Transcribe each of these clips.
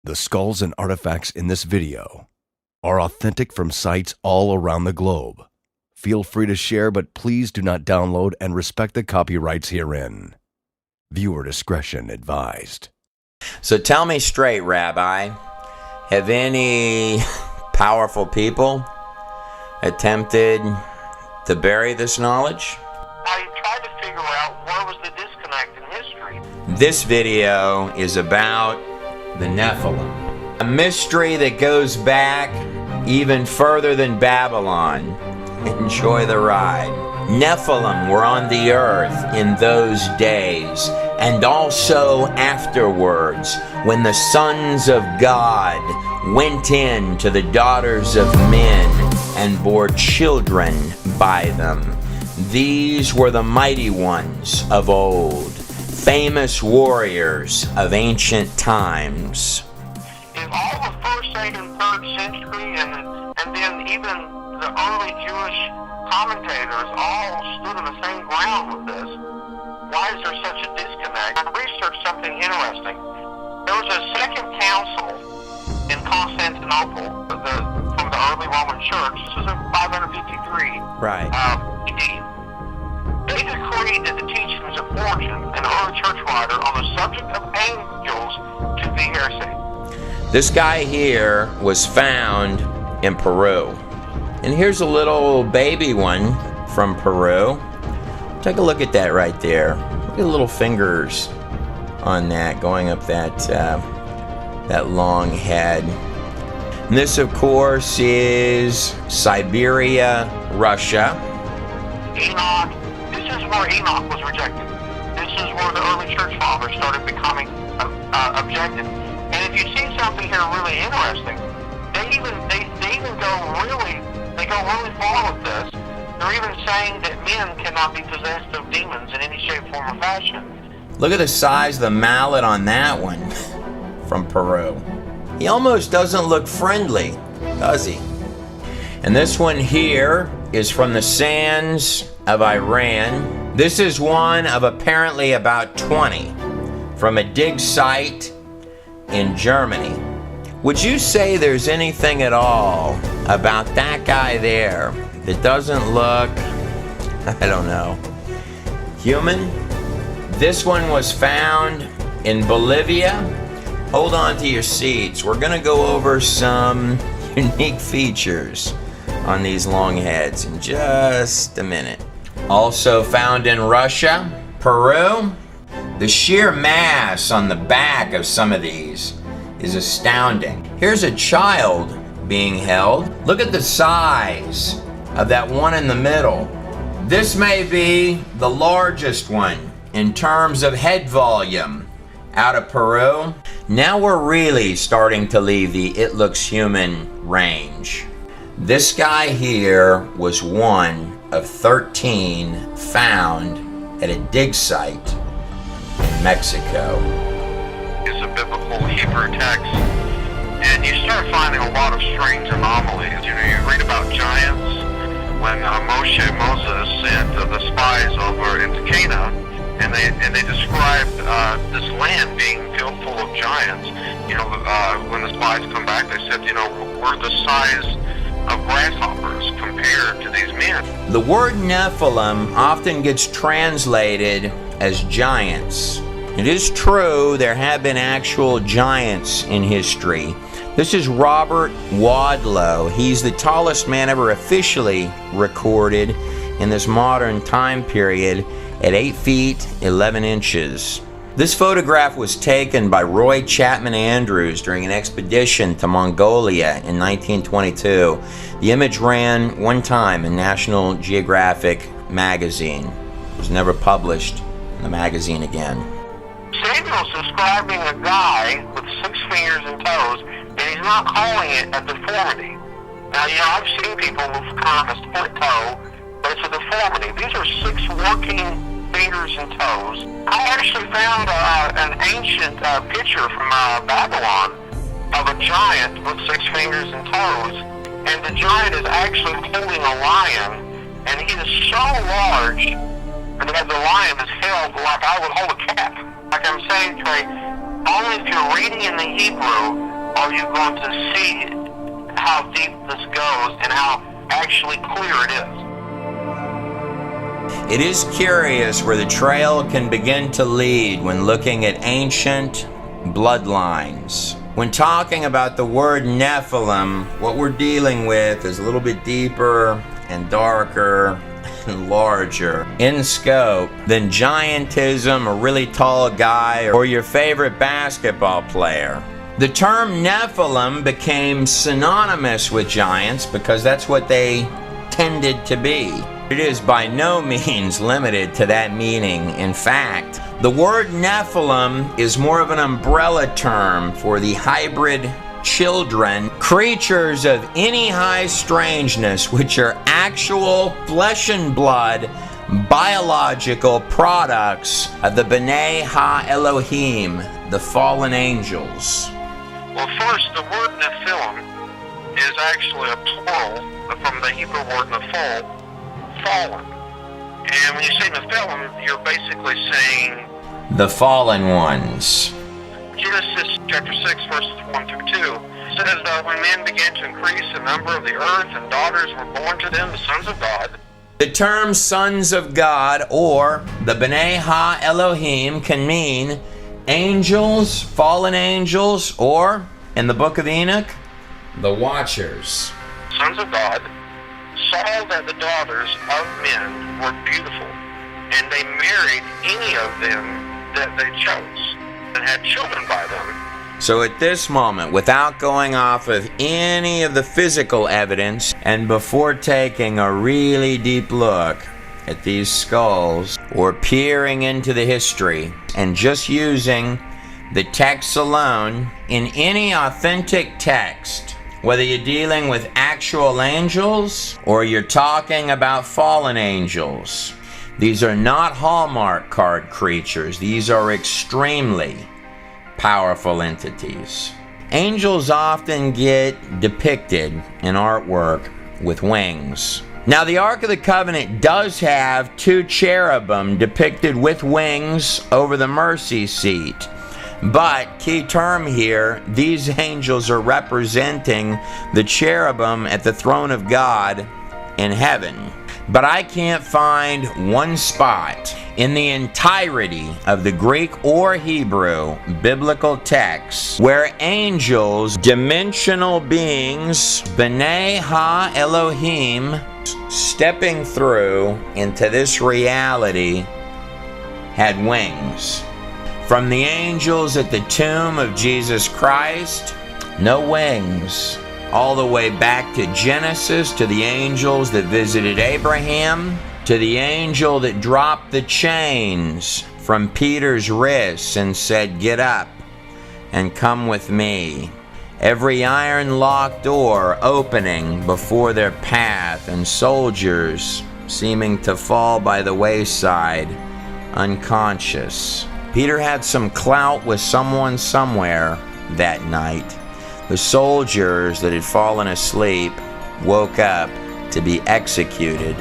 The skulls and artifacts in this video are authentic from sites all around the globe. Feel free to share, but please do not download and respect the copyrights herein. Viewer discretion advised. So tell me straight, Rabbi, have any powerful people attempted to bury this knowledge? I tried to figure out where was the disconnect in history. This video is about the Nephilim, a mystery that goes back even further than Babylon. Enjoy the ride. Nephilim were on the earth in those days, and also afterwards, when the sons of God went in to the daughters of men and bore children by them. These were the mighty ones of old, famous warriors of ancient times. In all the 1st, 2nd, and 3rd century, and then even the early Jewish commentators all stood on the same ground with this. Why is there such a disconnect? I researched something interesting. There was a second council in Constantinople from the early Roman Church. This was in 553 Right. AD. They decreed that the teachings of Origen, an early church writer, on the subject of angels to be heresy. This guy here was found in Peru. And here's a little baby one from Peru. Take a look at that right there. Look at the little fingers on that going up that long head. And this, of course, is Siberia, Russia. Enoch. This is where Enoch was rejected. This is where the early church fathers started becoming objected. And if you see something here really interesting, they go really far with this. They're even saying that men cannot be possessed of demons in any shape, form, or fashion. Look at the size of the mallet on that one from Peru. He almost doesn't look friendly, does he? And this one here is from the sands of Iran. This is one of apparently about 20 from a dig site in Germany. Would you say there's anything at all about that guy there that doesn't look, I don't know, human? This one was found in Bolivia. Hold on to your seats. We're going to go over some unique features on these long heads in just a minute. Also found in Russia, Peru. The sheer mass on the back of some of these is astounding. Here's a child being held. Look at the size of that one in the middle. This may be the largest one in terms of head volume out of Peru. Now we're really starting to leave the it looks human range. This guy here was one of 13 found at a dig site in Mexico. It's a biblical Hebrew text, and you start finding a lot of strange anomalies. You read about giants when Moses sent the spies over into Canaan, and they described this land being filled full of giants. When the spies come back, they said, we're the size of grasshoppers compared to these men. The word Nephilim often gets translated as giants. It is true there have been actual giants in history. This is Robert Wadlow. He's the tallest man ever officially recorded in this modern time period at 8 feet 11 inches. This photograph was taken by Roy Chapman Andrews during an expedition to Mongolia in 1922. The image ran one time in National Geographic magazine. It was never published in the magazine again. Samuel's describing a guy with 6 fingers and toes, and he's not calling it a deformity. Now, I've seen people with kind of a split toe, but it's a deformity. These are 6 working fingers and toes. I actually found an ancient picture from Babylon of a giant with 6 fingers and toes, and the giant is actually holding a lion, and he is so large that the lion is held like I would hold a cat. Like I'm saying, Trey, only if you're reading in the Hebrew are you going to see how deep this goes and how actually clear it is. It is curious where the trail can begin to lead when looking at ancient bloodlines. When talking about the word Nephilim, what we're dealing with is a little bit deeper and darker and larger in scope than giantism, a really tall guy, or your favorite basketball player. The term Nephilim became synonymous with giants because that's what they tended to be. It is by no means limited to that meaning. In fact, the word Nephilim is more of an umbrella term for the hybrid children, creatures of any high strangeness, which are actual flesh and blood, biological products of the B'nai Ha-Elohim, the fallen angels. Well, first, the word Nephilim is actually a plural from the Hebrew word nephal, fallen. And when you say Nephilim, you're basically saying the fallen ones. Genesis chapter 6, verses 1 through 2 says that when men began to increase the number of the earth and daughters were born to them, the sons of God. The term sons of God, or the B'nai Ha-Elohim, can mean angels, fallen angels, or, in the book of Enoch, the Watchers. Sons of God saw that the daughters of men were beautiful, and they married any of them that they chose, and had children by them. So at this moment, without going off of any of the physical evidence, and before taking a really deep look at these skulls, or peering into the history, and just using the text alone, in any authentic text, whether you're dealing with actual angels or you're talking about fallen angels, these are not Hallmark card creatures. These are extremely powerful entities. Angels often get depicted in artwork with wings. Now, the Ark of the Covenant does have two cherubim depicted with wings over the mercy seat. But, key term here, these angels are representing the cherubim at the throne of God in heaven. But I can't find one spot in the entirety of the Greek or Hebrew biblical texts where angels, dimensional beings, B'nai Ha-Elohim, stepping through into this reality, had wings. From the angels at the tomb of Jesus Christ, no wings. All the way back to Genesis, to the angels that visited Abraham, to the angel that dropped the chains from Peter's wrists and said, "Get up and come with me." Every iron-locked door opening before their path, and soldiers seeming to fall by the wayside, unconscious. Peter had some clout with someone somewhere that night. The soldiers that had fallen asleep woke up to be executed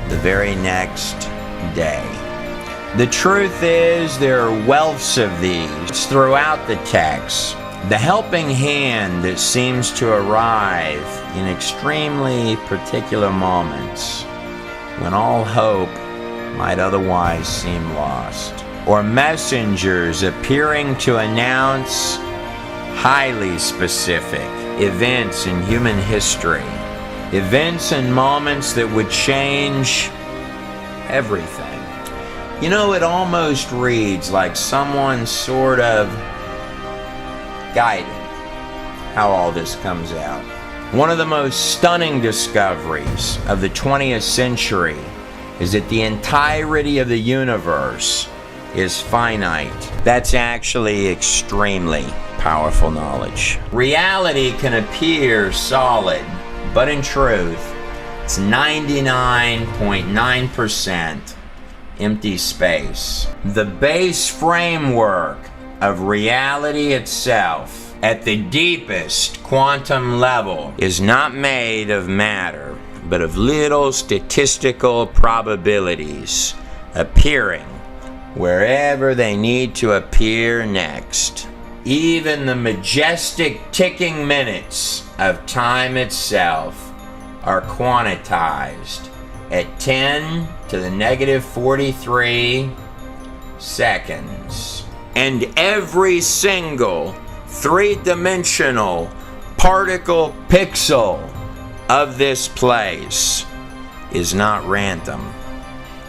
the very next day. The truth is, there are wealths of these throughout the text. The helping hand that seems to arrive in extremely particular moments when all hope might otherwise seem lost. Or messengers appearing to announce highly specific events in human history. Events and moments that would change everything. You know, it almost reads like someone sort of guided how all this comes out. One of the most stunning discoveries of the 20th century is that the entirety of the universe is finite. That's actually extremely powerful knowledge. Reality can appear solid, but in truth, it's 99.9% empty space. The base framework of reality itself, at the deepest quantum level, is not made of matter, but of little statistical probabilities appearing wherever they need to appear next. Even the majestic ticking minutes of time itself are quantized at 10 to the negative 43 seconds. And every single three-dimensional particle pixel of this place is not random.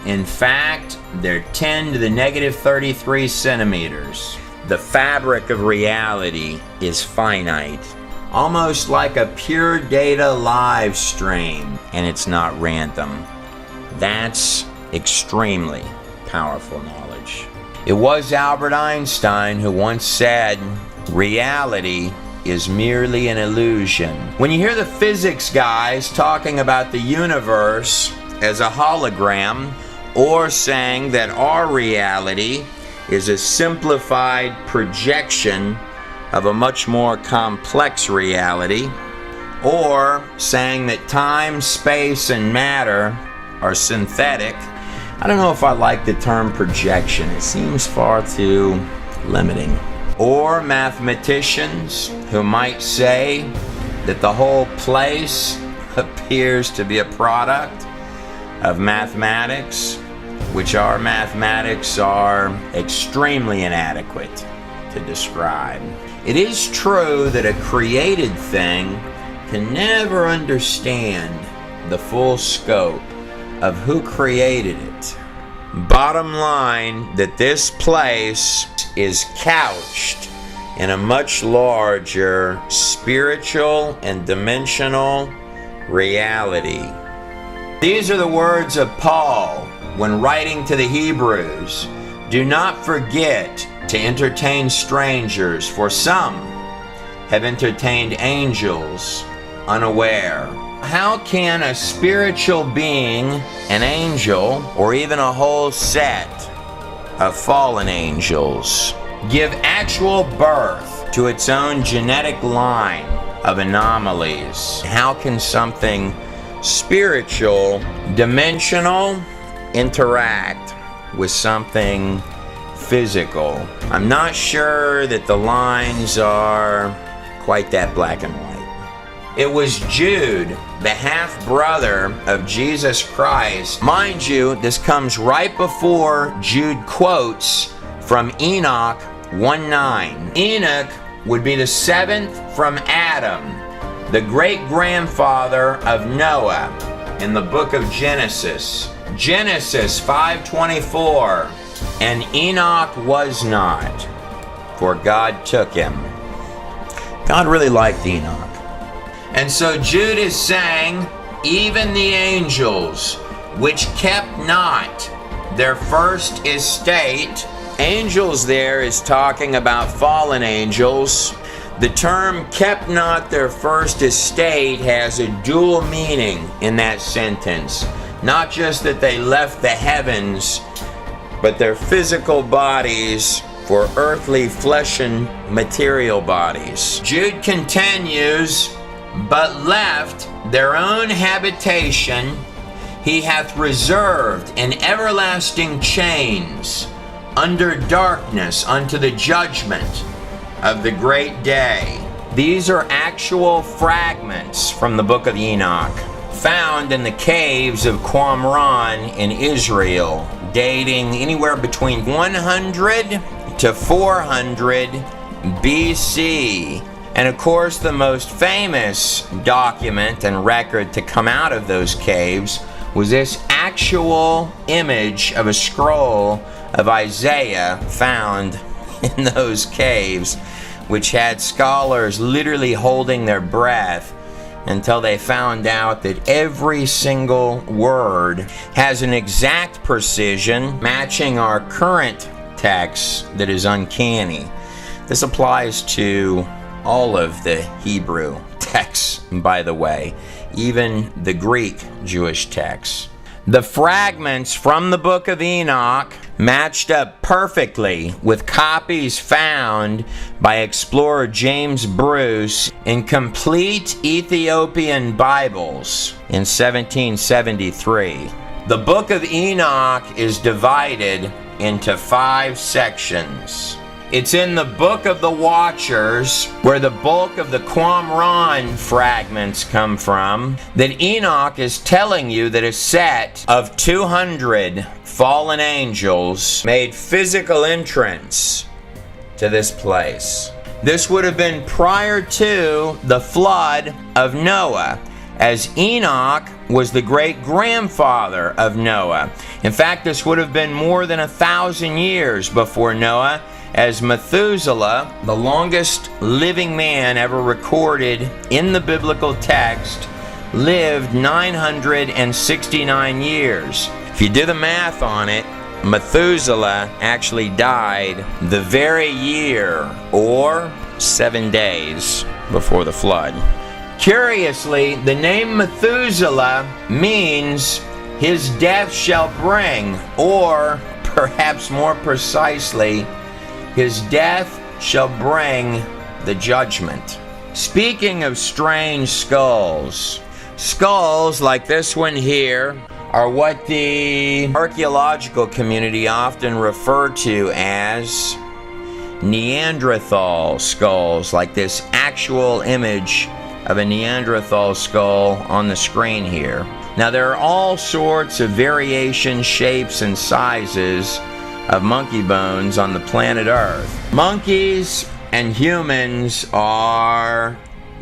In fact, they're 10 to the negative 33 centimeters. The fabric of reality is finite, almost like a pure data live stream, and it's not random. That's extremely powerful knowledge. It was Albert Einstein who once said, reality is merely an illusion. When you hear the physics guys talking about the universe as a hologram, or saying that our reality is a simplified projection of a much more complex reality, or saying that time, space, and matter are synthetic, I don't know if I like the term projection. It seems far too limiting. Or mathematicians who might say that the whole place appears to be a product of mathematics, which our mathematics are extremely inadequate to describe. It is true that a created thing can never understand the full scope of who created it. Bottom line, that this place is couched in a much larger spiritual and dimensional reality. These are the words of Paul when writing to the Hebrews. Do not forget to entertain strangers, for some have entertained angels unaware. How can a spiritual being, an angel, or even a whole set of fallen angels, give actual birth to its own genetic line of anomalies? How can something spiritual, dimensional, interact with something physical? I'm not sure that the lines are quite that black and white. It was Jude, the half-brother of Jesus Christ. Mind you, this comes right before Jude quotes from Enoch 1:9. Enoch would be the seventh from Adam, the great-grandfather of Noah in the book of Genesis. Genesis 5:24, and Enoch was not, for God took him. God really liked Enoch. And so Jude is saying, even the angels, which kept not their first estate. Angels there is talking about fallen angels. The term kept not their first estate has a dual meaning in that sentence. Not just that they left the heavens, but their physical bodies for earthly flesh and material bodies. Jude continues, but left their own habitation he hath reserved in everlasting chains under darkness unto the judgment of the great day. These are actual fragments from the book of Enoch, found in the caves of Qumran in Israel, dating anywhere between 100 to 400 BC. And of course, the most famous document and record to come out of those caves was this actual image of a scroll of Isaiah found in those caves, which had scholars literally holding their breath until they found out that every single word has an exact precision matching our current text that is uncanny. This applies to all of the Hebrew texts, by the way, even the Greek Jewish texts. The fragments from the book of Enoch matched up perfectly with copies found by explorer James Bruce in complete Ethiopian Bibles in 1773. The book of Enoch is divided into 5 sections. It's in the Book of the Watchers, where the bulk of the Qumran fragments come from, that Enoch is telling you that a set of 200 fallen angels made physical entrance to this place. This would have been prior to the flood of Noah, as Enoch was the great-grandfather of Noah. In fact, this would have been more than 1,000 years before Noah, as Methuselah, the longest living man ever recorded in the biblical text, lived 969 years. If you do the math on it, Methuselah actually died the very year, or 7 days, before the flood. Curiously, the name Methuselah means his death shall bring, or perhaps more precisely, his death shall bring the judgment. Speaking of strange skulls, skulls like this one here are what the archaeological community often refer to as Neanderthal skulls, like this actual image of a Neanderthal skull on the screen here. Now, there are all sorts of variation, shapes, and sizes of monkey bones on the planet Earth. Monkeys and humans are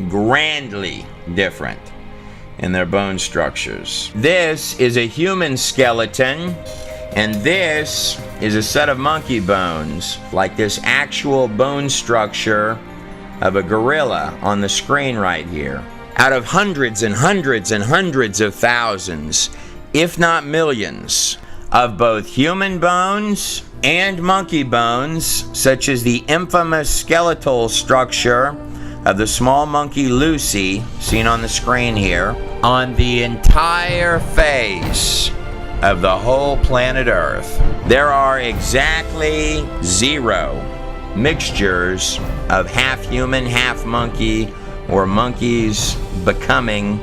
grandly different in their bone structures. This is a human skeleton, and this is a set of monkey bones, like this actual bone structure of a gorilla on the screen right here. Out of hundreds and hundreds and hundreds of thousands, if not millions, of both human bones and monkey bones, such as the infamous skeletal structure of the small monkey Lucy, seen on the screen here, on the entire face of the whole planet Earth, there are exactly 0 mixtures of half human, half monkey, or monkeys becoming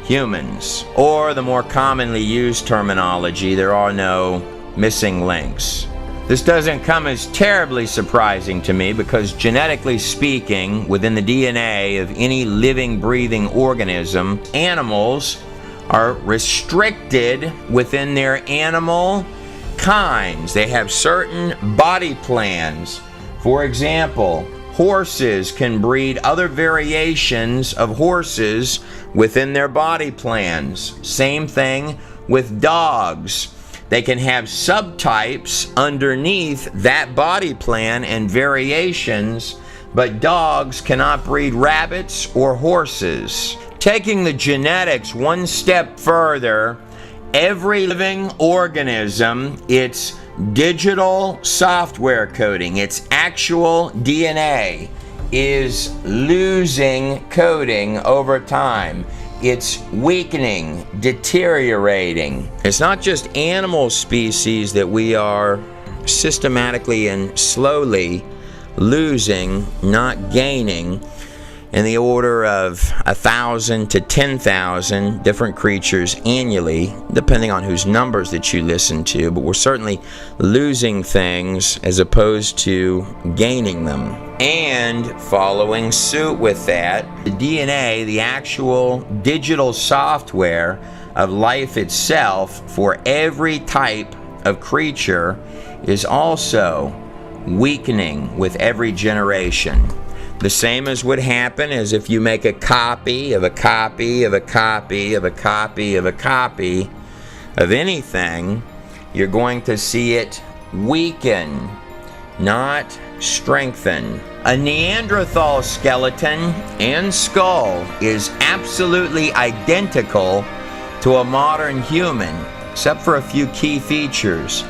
humans. Or the more commonly used terminology, there are no missing links. This doesn't come as terribly surprising to me, because genetically speaking, within the DNA of any living, breathing organism, animals are restricted within their animal kinds. They have certain body plans. For example, horses can breed other variations of horses within their body plans. Same thing with dogs. They can have subtypes underneath that body plan and variations, but dogs cannot breed rabbits or horses. Taking the genetics one step further, every living organism, its digital software coding, its actual DNA, is losing coding over time. It's weakening, deteriorating. It's not just animal species that we are systematically and slowly losing, not gaining, in the order of 1,000 to 10,000 different creatures annually, depending on whose numbers that you listen to, but we're certainly losing things as opposed to gaining them. And following suit with that, the DNA, the actual digital software of life itself for every type of creature, is also weakening with every generation. The same as would happen as if you make a copy of a copy of a copy of a copy of a copy of anything, you're going to see it weaken, not strengthen. A Neanderthal skeleton and skull is absolutely identical to a modern human, except for a few key features.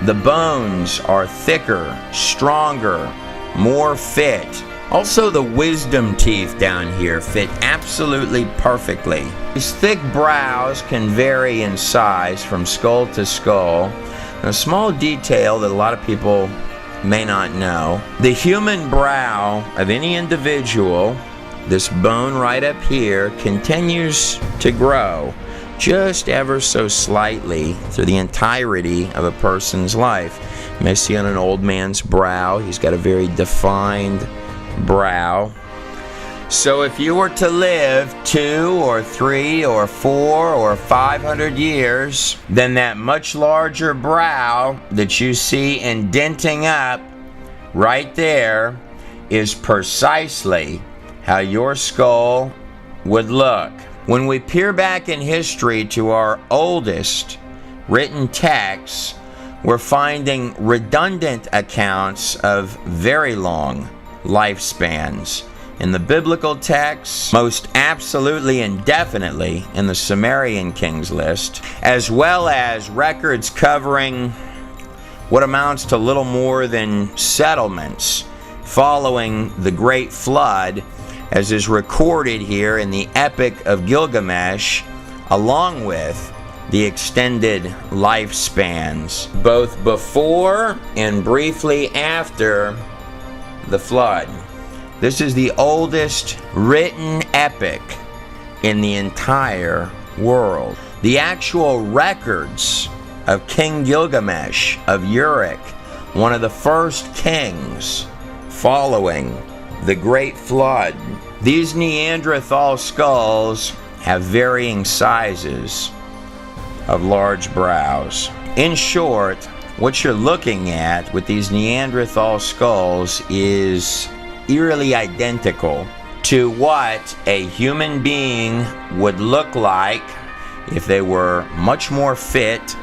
The bones are thicker, stronger, more fit. Also, the wisdom teeth down here fit absolutely perfectly. These thick brows can vary in size from skull to skull. And a small detail that a lot of people may not know: the human brow of any individual, this bone right up here, continues to grow. just ever so slightly through the entirety of a person's life. You may see on an old man's brow, he's got a very defined brow. So if you were to live 2 or 3 or 4 or 500 years, then that much larger brow that you see indenting up right there is precisely how your skull would look. When we peer back in history to our oldest written texts, we're finding redundant accounts of very long lifespans. In the biblical texts, most absolutely and definitely in the Sumerian kings list, as well as records covering what amounts to little more than settlements following the Great Flood, as is recorded here in the Epic of Gilgamesh, along with the extended lifespans, both before and briefly after the flood. This is the oldest written epic in the entire world. The actual records of King Gilgamesh of Uruk, one of the first kings following the Great Flood. These Neanderthal skulls have varying sizes of large brows. In short, what you're looking at with these Neanderthal skulls is eerily identical to what a human being would look like if they were much more fit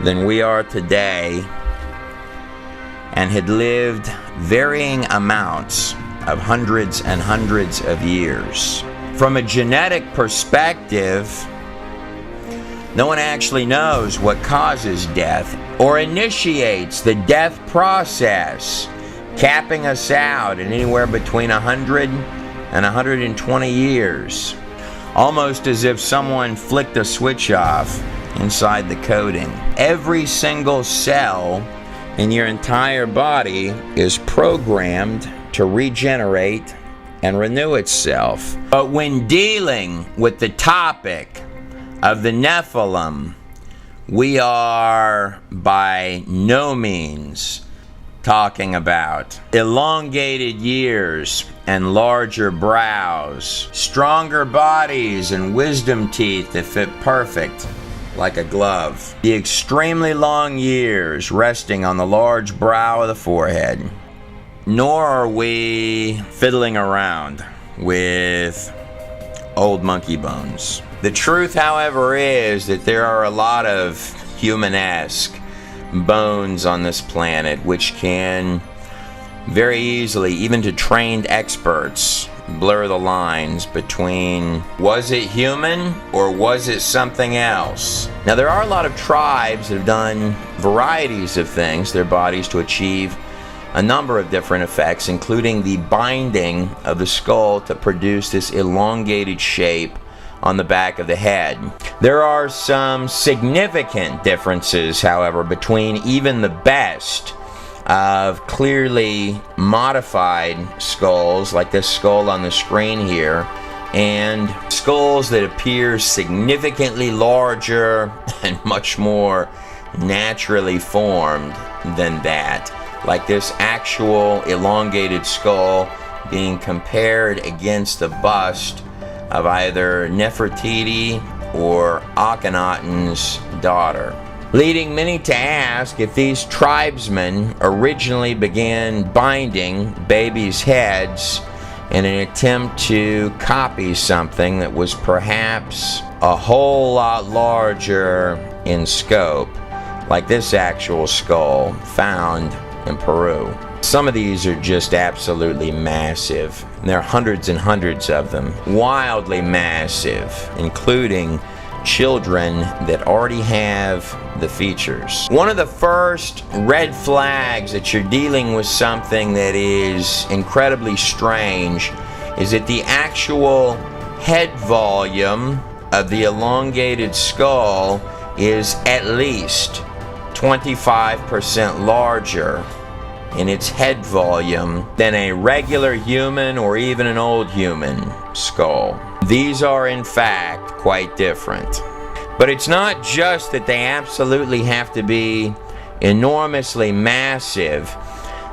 than we are today and had lived varying amounts of hundreds and hundreds of years. From a genetic perspective, no one actually knows what causes death or initiates the death process, capping us out at anywhere between 100 and 120 years, almost as if someone flicked a switch off inside the coding. Every single cell in your entire body is programmed to regenerate and renew itself. But when dealing with the topic of the Nephilim, we are by no means talking about elongated years and larger brows, stronger bodies and wisdom teeth that fit perfect like a glove, the extremely long years resting on the large brow of the forehead. Nor are we fiddling around with old monkey bones. The truth, however, is that there are a lot of human-esque bones on this planet which can very easily, even to trained experts, blur the lines between was it human or was it something else. Now, there are a lot of tribes that have done varieties of things to their bodies to achieve a number of different effects, including the binding of the skull to produce this elongated shape on the back of the head. There are some significant differences, however, between even the best of clearly modified skulls, like this skull on the screen here, and skulls that appear significantly larger and much more naturally formed than that, like this actual elongated skull being compared against the bust of either Nefertiti or Akhenaten's daughter, leading many to ask if these tribesmen originally began binding babies' heads in an attempt to copy something that was perhaps a whole lot larger in scope, like this actual skull found in Peru. Some of these are just absolutely massive. And there are hundreds and hundreds of them, wildly massive, including children that already have the features. One of the first red flags that you're dealing with something that is incredibly strange is that the actual head volume of the elongated skull is at least 25% larger in its head volume than a regular human or even an old human skull. These are in fact quite different. But it's not just that they absolutely have to be enormously massive.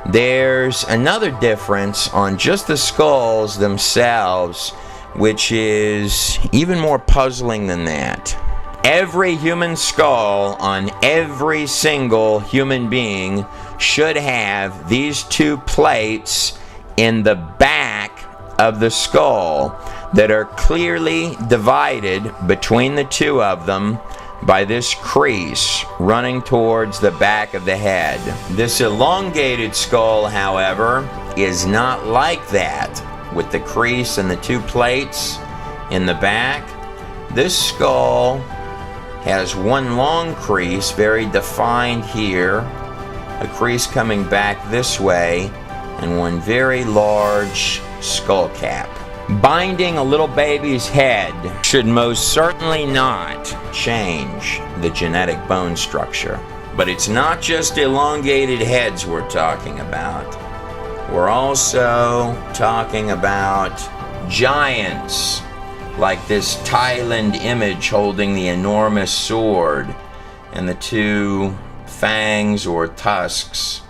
There's another difference on just the skulls themselves, which is even more puzzling than that. Every human skull on every single human being should have these two plates in the back of the skull that are clearly divided between the two of them by this crease running towards the back of the head. This elongated skull, however, is not like that, with the crease and the two plates in the back. This skull has one long crease, very defined here, a crease coming back this way, and one very large skull cap. Binding a little baby's head should most certainly not change the genetic bone structure. But it's not just elongated heads we're talking about. We're also talking about giants, like this Thailand image holding the enormous sword and the two fangs or tusks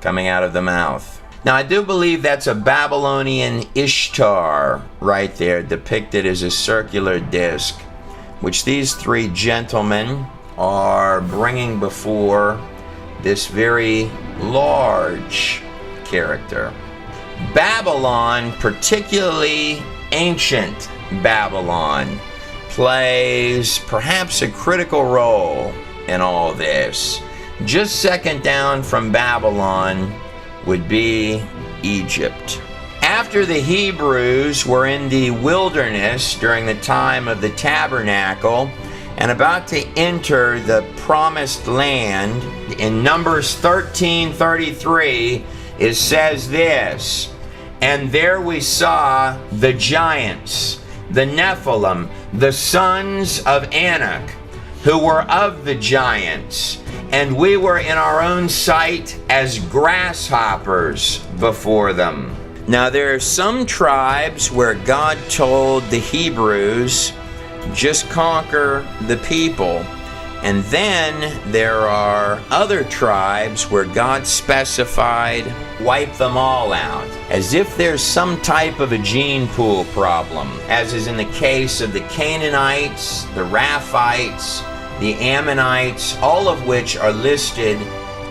coming out of the mouth. Now, I do believe that's a Babylonian Ishtar right there, depicted as a circular disc, which these three gentlemen are bringing before this very large character. Babylon, particularly ancient Babylon, plays perhaps a critical role in all this. Just second down from Babylon would be Egypt. After the Hebrews were in the wilderness during the time of the tabernacle and about to enter the promised land, in Numbers 13:33 it says this, "And there we saw the giants, the Nephilim, the sons of Anak, who were of the giants, and we were in our own sight as grasshoppers before them." Now there are some tribes where God told the Hebrews, just conquer the people. And then there are other tribes where God specified, wipe them all out, as if there's some type of a gene pool problem, as is in the case of the Canaanites, the Raphites, the Ammonites, all of which are listed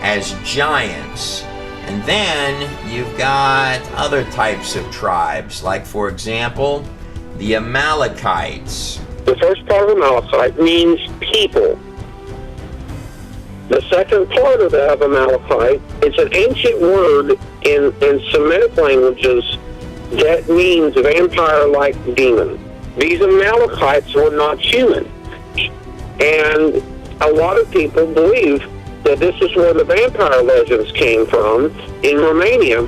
as giants. And then you've got other types of tribes, like, for example, the Amalekites. The first part of Amalekite means people. The second part of that, of Amalekite, it's an ancient word in Semitic languages that means vampire-like demon. These Amalekites were not human. And a lot of people believe that this is where the vampire legends came from in Romania.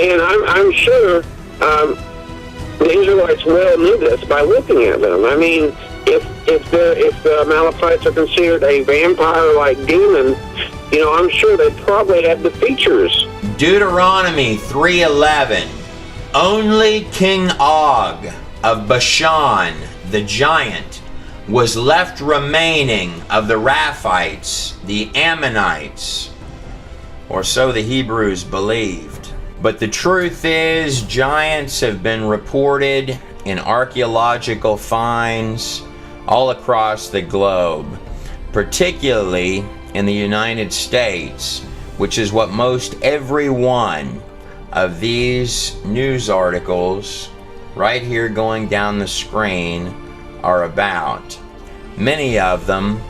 And I'm sure the Israelites well knew this by looking at them. I mean, if the Amalekites are considered a vampire-like demon, you know, I'm sure they probably have the features. Deuteronomy 3:11, only King Og of Bashan, the giant, was left remaining of the Raphites, the Ammonites, or so the Hebrews believed. But the truth is, giants have been reported in archaeological finds all across the globe, particularly in the United States, which is what most every one of these news articles right here going down the screen are about. Many of them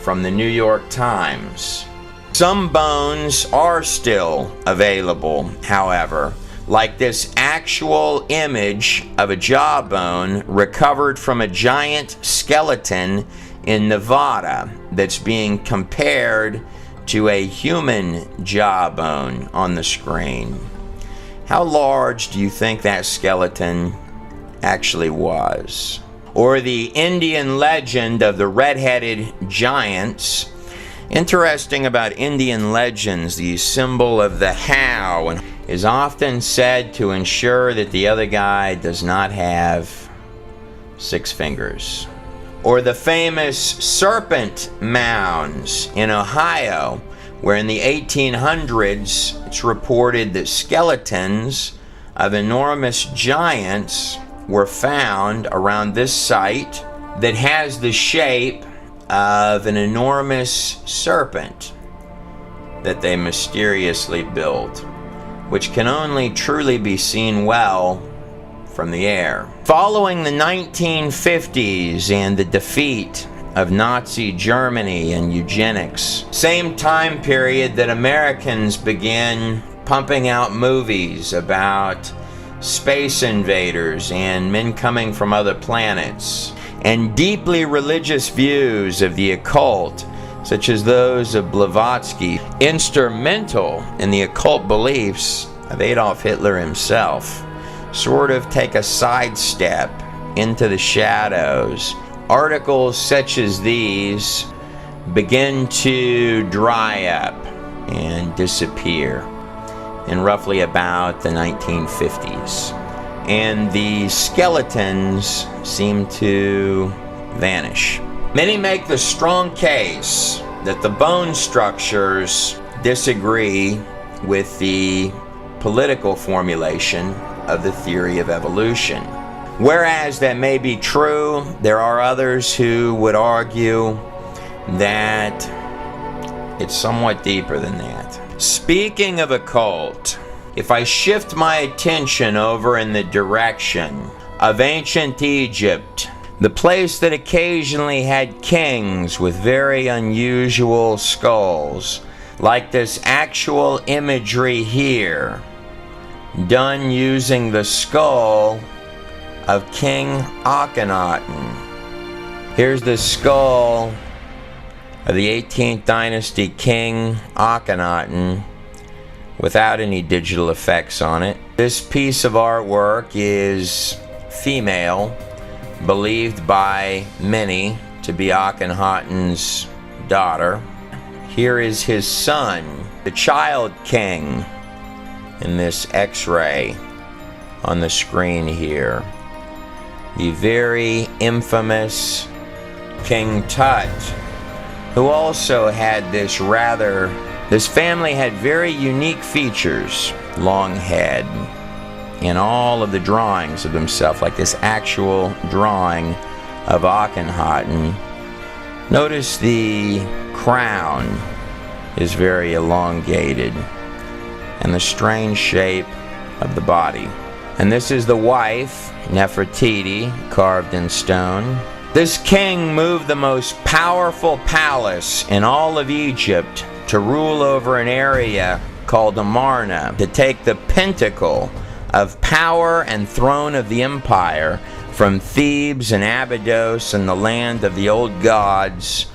from the New York Times. Some bones are still available, however, like this actual image of a jawbone recovered from a giant skeleton in Nevada that's being compared to a human jawbone on the screen. How large do you think that skeleton actually was? Or the Indian legend of the red-headed giants. Interesting about Indian legends, the symbol of the how is often said to ensure that the other guy does not have 6 fingers. or the famous serpent mounds in Ohio, where in the 1800s it's reported that skeletons of enormous giants were found around this site that has the shape of an enormous serpent that they mysteriously built, which can only truly be seen well from the air. Following the 1950s and the defeat of Nazi Germany and eugenics, same time period that Americans began pumping out movies about space invaders and men coming from other planets, and deeply religious views of the occult, such as those of Blavatsky, instrumental in the occult beliefs of Adolf Hitler himself, sort of take a sidestep into the shadows. Articles such as these begin to dry up and disappear in roughly about the 1950s. And the skeletons seem to vanish. Many make the strong case that the bone structures disagree with the political formulation of the theory of evolution. Whereas that may be true, there are others who would argue that it's somewhat deeper than that. Speaking of occult, if I shift my attention over in the direction of ancient Egypt, the place that occasionally had kings with very unusual skulls, like this actual imagery here, done using the skull of King Akhenaten. Here's the skull of the 18th dynasty King Akhenaten without any digital effects on it. This piece of artwork is female, believed by many to be Akhenaten's daughter. Here is his son, the child king, in this X-ray on the screen here. The very infamous King Tut, who also had this family had very unique features. Long head in all of the drawings of himself, like this actual drawing of Akhenaten. Notice the crown is very elongated and the strange shape of the body. And this is the wife, Nefertiti, carved in stone. This king moved the most powerful palace in all of Egypt to rule over an area called Amarna, to take the pinnacle of power and throne of the empire from Thebes and Abydos and the land of the old gods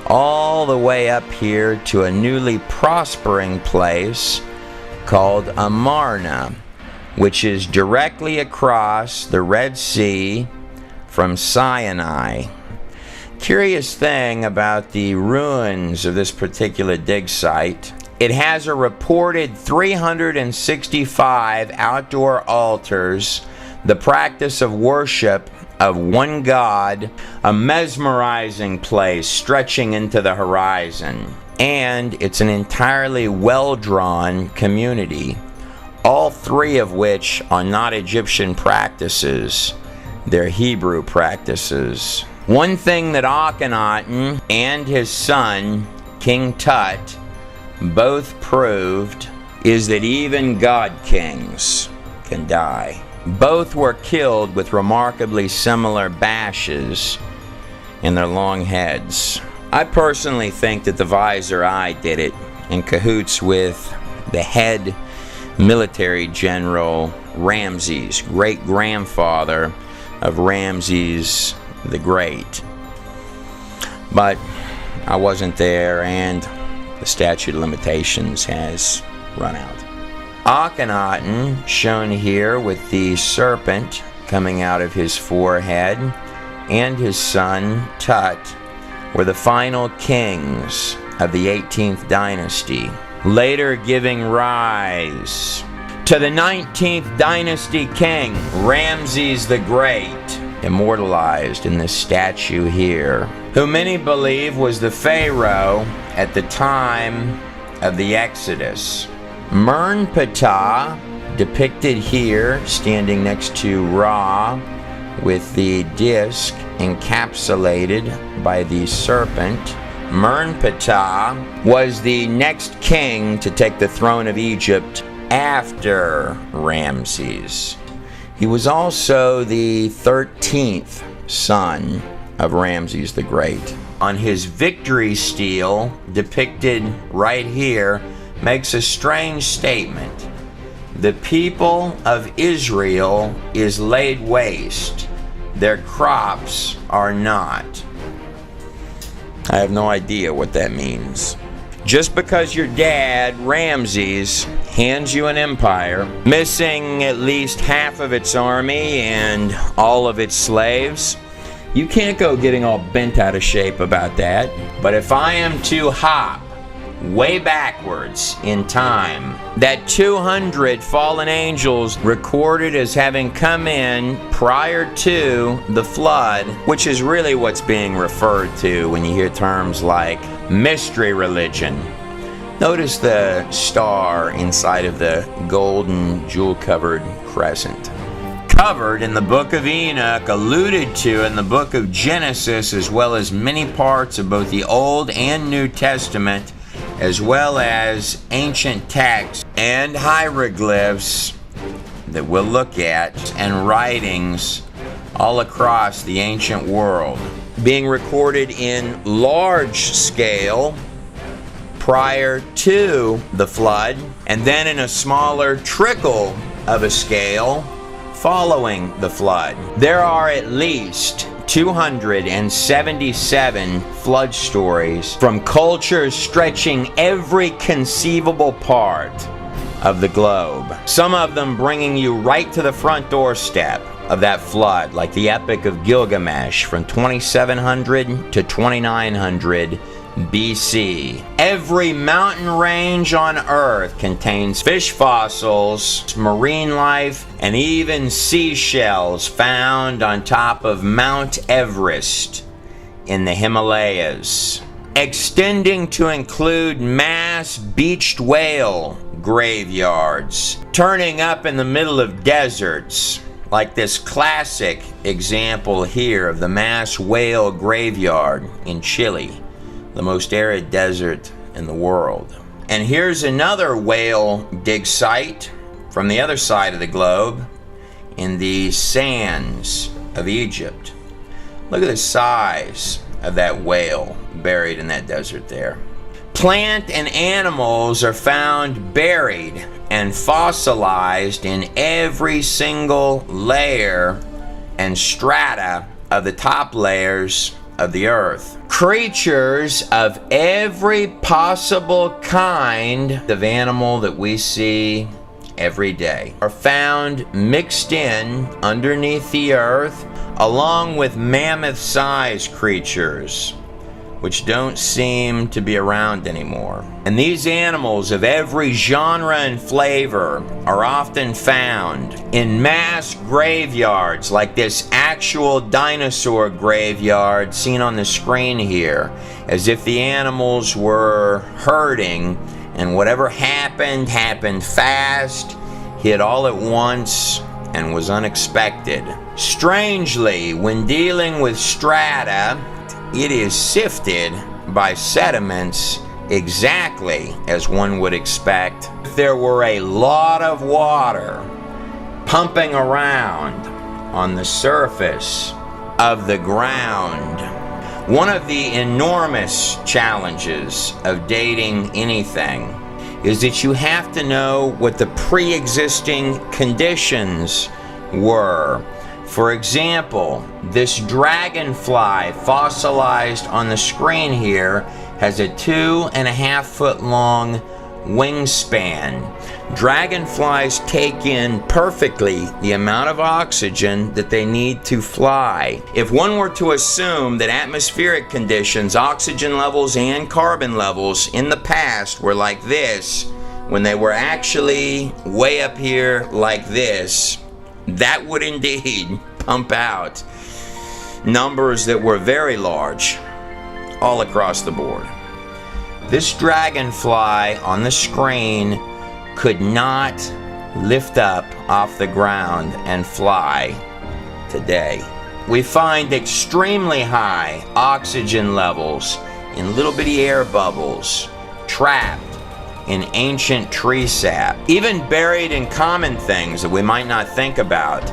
all the way up here to a newly prospering place called Amarna, which is directly across the Red Sea from Sinai. Curious thing about the ruins of this particular dig site, it has a reported 365 outdoor altars, the practice of worship of one god, a mesmerizing place stretching into the horizon. And it's an entirely well-drawn community, all three of which are not Egyptian practices, they're Hebrew practices. One thing that Akhenaten and his son, King Tut, both proved is that even god kings can die. Both were killed with remarkably similar bashes in their long heads. I personally think that the Visor Eye did it in cahoots with the head military general Ramses, great-grandfather of Ramses the Great. But I wasn't there, and the statute of limitations has run out. Akhenaten, shown here with the serpent coming out of his forehead, and his son Tut were the final kings of the 18th dynasty, later giving rise to the 19th dynasty king, Ramses the Great, immortalized in this statue here, who many believe was the Pharaoh at the time of the Exodus. Mernptah, depicted here, standing next to Ra, with the disc encapsulated by the serpent. Mernptah was the next king to take the throne of Egypt after Ramses. He was also the 13th son of Ramses the Great. On his victory stele, depicted right here, makes a strange statement. The people of Israel is laid waste. Their crops are not. I have no idea what that means. Just because your dad, Ramses, hands you an empire, missing at least half of its army and all of its slaves, you can't go getting all bent out of shape about that. But if I am to hop way backwards in time, that 200 fallen angels recorded as having come in prior to the flood, which is really what's being referred to when you hear terms like mystery religion. Notice the star inside of the golden jewel-covered crescent. Covered in the book of Enoch, alluded to in the book of Genesis, as well as many parts of both the Old and New Testament, as well as ancient texts and hieroglyphs that we'll look at, and writings all across the ancient world, being recorded in large scale prior to the flood, and then in a smaller trickle of a scale following the flood. There are at least 277 flood stories from cultures stretching every conceivable part of the globe. Some of them bringing you right to the front doorstep of that flood, like the Epic of Gilgamesh from 2700 to 2900 BC. Every mountain range on Earth contains fish fossils, marine life, and even seashells found on top of Mount Everest in the Himalayas, extending to include mass beached whale graveyards, turning up in the middle of deserts, like this classic example here of the mass whale graveyard in Chile, the most arid desert in the world. And here's another whale dig site from the other side of the globe in the sands of Egypt. Look at the size of that whale buried in that desert there. Plant and animals are found buried and fossilized in every single layer and strata of the top layers of the earth. Creatures of every possible kind of animal that we see every day are found mixed in underneath the earth, along with mammoth-sized creatures, which don't seem to be around anymore. And these animals of every genre and flavor are often found in mass graveyards, like this actual dinosaur graveyard seen on the screen here, as if the animals were herding, and whatever happened fast, hit all at once, and was unexpected. Strangely, when dealing with strata, it is sifted by sediments exactly as one would expect if there were a lot of water pumping around on the surface of the ground. One of the enormous challenges of dating anything is that you have to know what the pre-existing conditions were. For example, this dragonfly fossilized on the screen here has a 2.5 foot long wingspan. Dragonflies take in perfectly the amount of oxygen that they need to fly. If one were to assume that atmospheric conditions, oxygen levels, and carbon levels in the past were like this, when they were actually way up here like this, that would indeed pump out numbers that were very large all across the board. This dragonfly on the screen could not lift up off the ground and fly today. We find extremely high oxygen levels in little bitty air bubbles trapped in ancient tree sap, even buried in common things that we might not think about.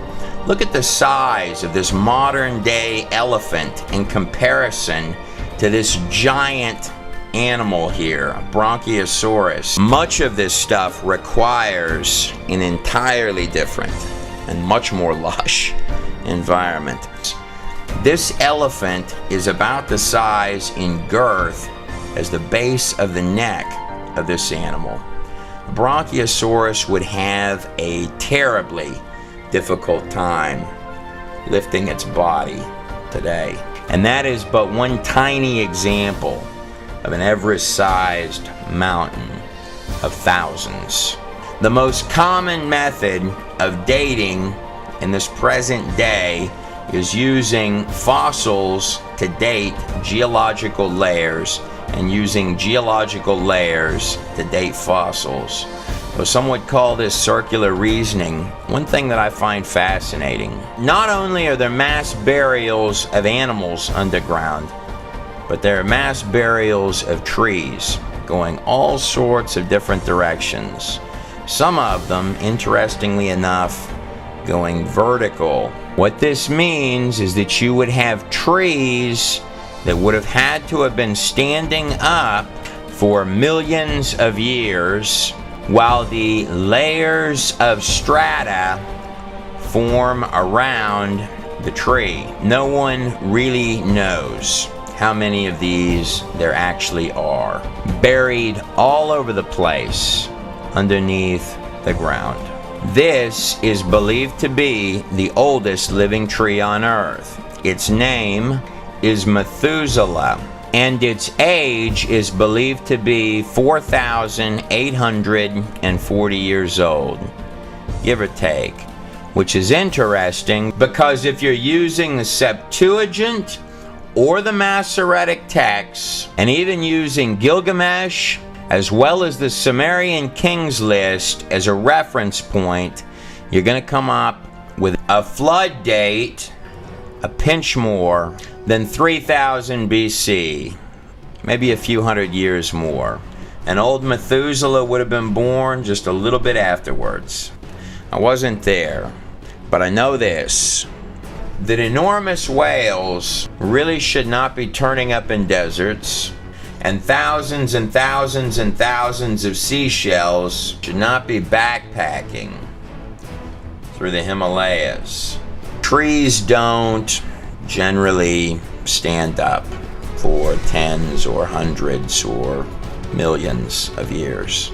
Look at the size of this modern day elephant in comparison to this giant animal here, Bronchiosaurus. Much of this stuff requires an entirely different and much more lush environment. This elephant is about the size in girth as the base of the neck of this animal. Bronchiosaurus would have a terribly difficult time lifting its body today. And that is but one tiny example of an Everest-sized mountain of thousands. The most common method of dating in this present day is using fossils to date geological layers and using geological layers to date fossils. So some would call this circular reasoning. One thing that I find fascinating, not only are there mass burials of animals underground, but there are mass burials of trees going all sorts of different directions. Some of them, interestingly enough, going vertical. What this means is that you would have trees that would have had to have been standing up for millions of years while the layers of strata form around the tree. No one really knows how many of these there actually are, buried all over the place underneath the ground. This is believed to be the oldest living tree on Earth. Its name is Methuselah, and its age is believed to be 4,840 years old, give or take, which is interesting because if you're using the Septuagint or the Masoretic texts, and even using Gilgamesh as well as the Sumerian Kings list as a reference point, you're going to come up with a flood date a pinch more than 3000 BC, maybe a few hundred years more. And old Methuselah would have been born just a little bit afterwards. I wasn't there, but I know this, that enormous whales really should not be turning up in deserts, and thousands and thousands and thousands of seashells should not be backpacking through the Himalayas. Trees don't generally stand up for tens or hundreds or millions of years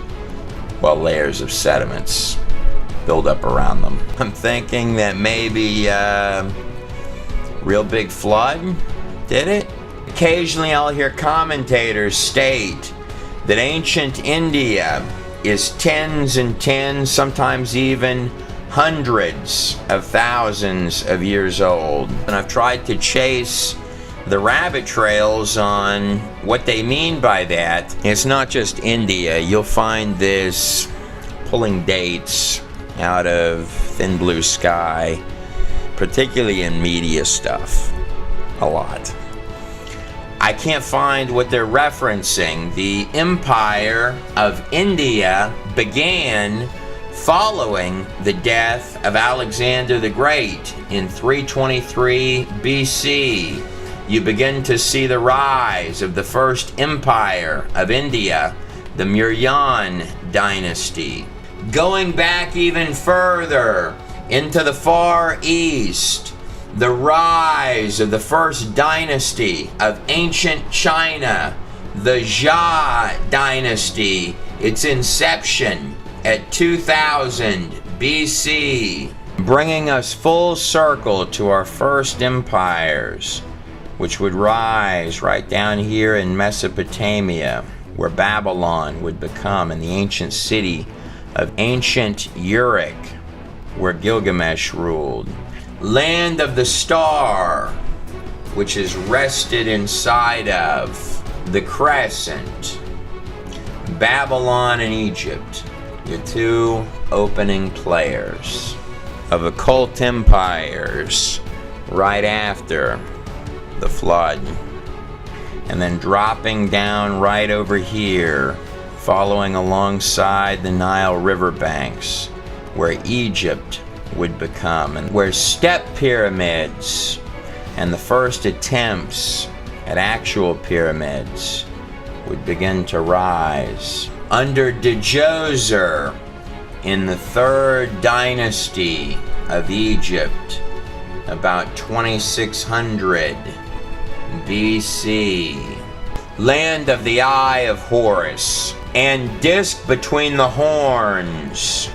while layers of sediments build up around them. I'm thinking that maybe real big flood did it. Occasionally I'll hear commentators state that ancient India is tens and tens, sometimes even hundreds of thousands of years old. And I've tried to chase the rabbit trails on what they mean by that. It's not just India. You'll find this pulling dates out of thin blue sky, particularly in media stuff, a lot. I can't find what they're referencing. The empire of India began following the death of Alexander the Great in 323 BC. You begin to see the rise of the first empire of India, the Mauryan dynasty. Going back even further into the Far East, the rise of the first dynasty of ancient China, the Jia dynasty, its inception at 2000 BC, bringing us full circle to our first empires, which would rise right down here in Mesopotamia, where Babylon would become, and the ancient city of ancient Uruk, where Gilgamesh ruled. land of the star, which is rested inside of the crescent. Babylon and Egypt, your two opening players of occult empires right after the flood. And then dropping down right over here, following alongside the Nile riverbanks, where Egypt would become, and where step pyramids and the first attempts at actual pyramids would begin to rise. Under Djoser in the 3rd dynasty of Egypt, about 2600 BC. Land of the Eye of Horus, and disk between the horns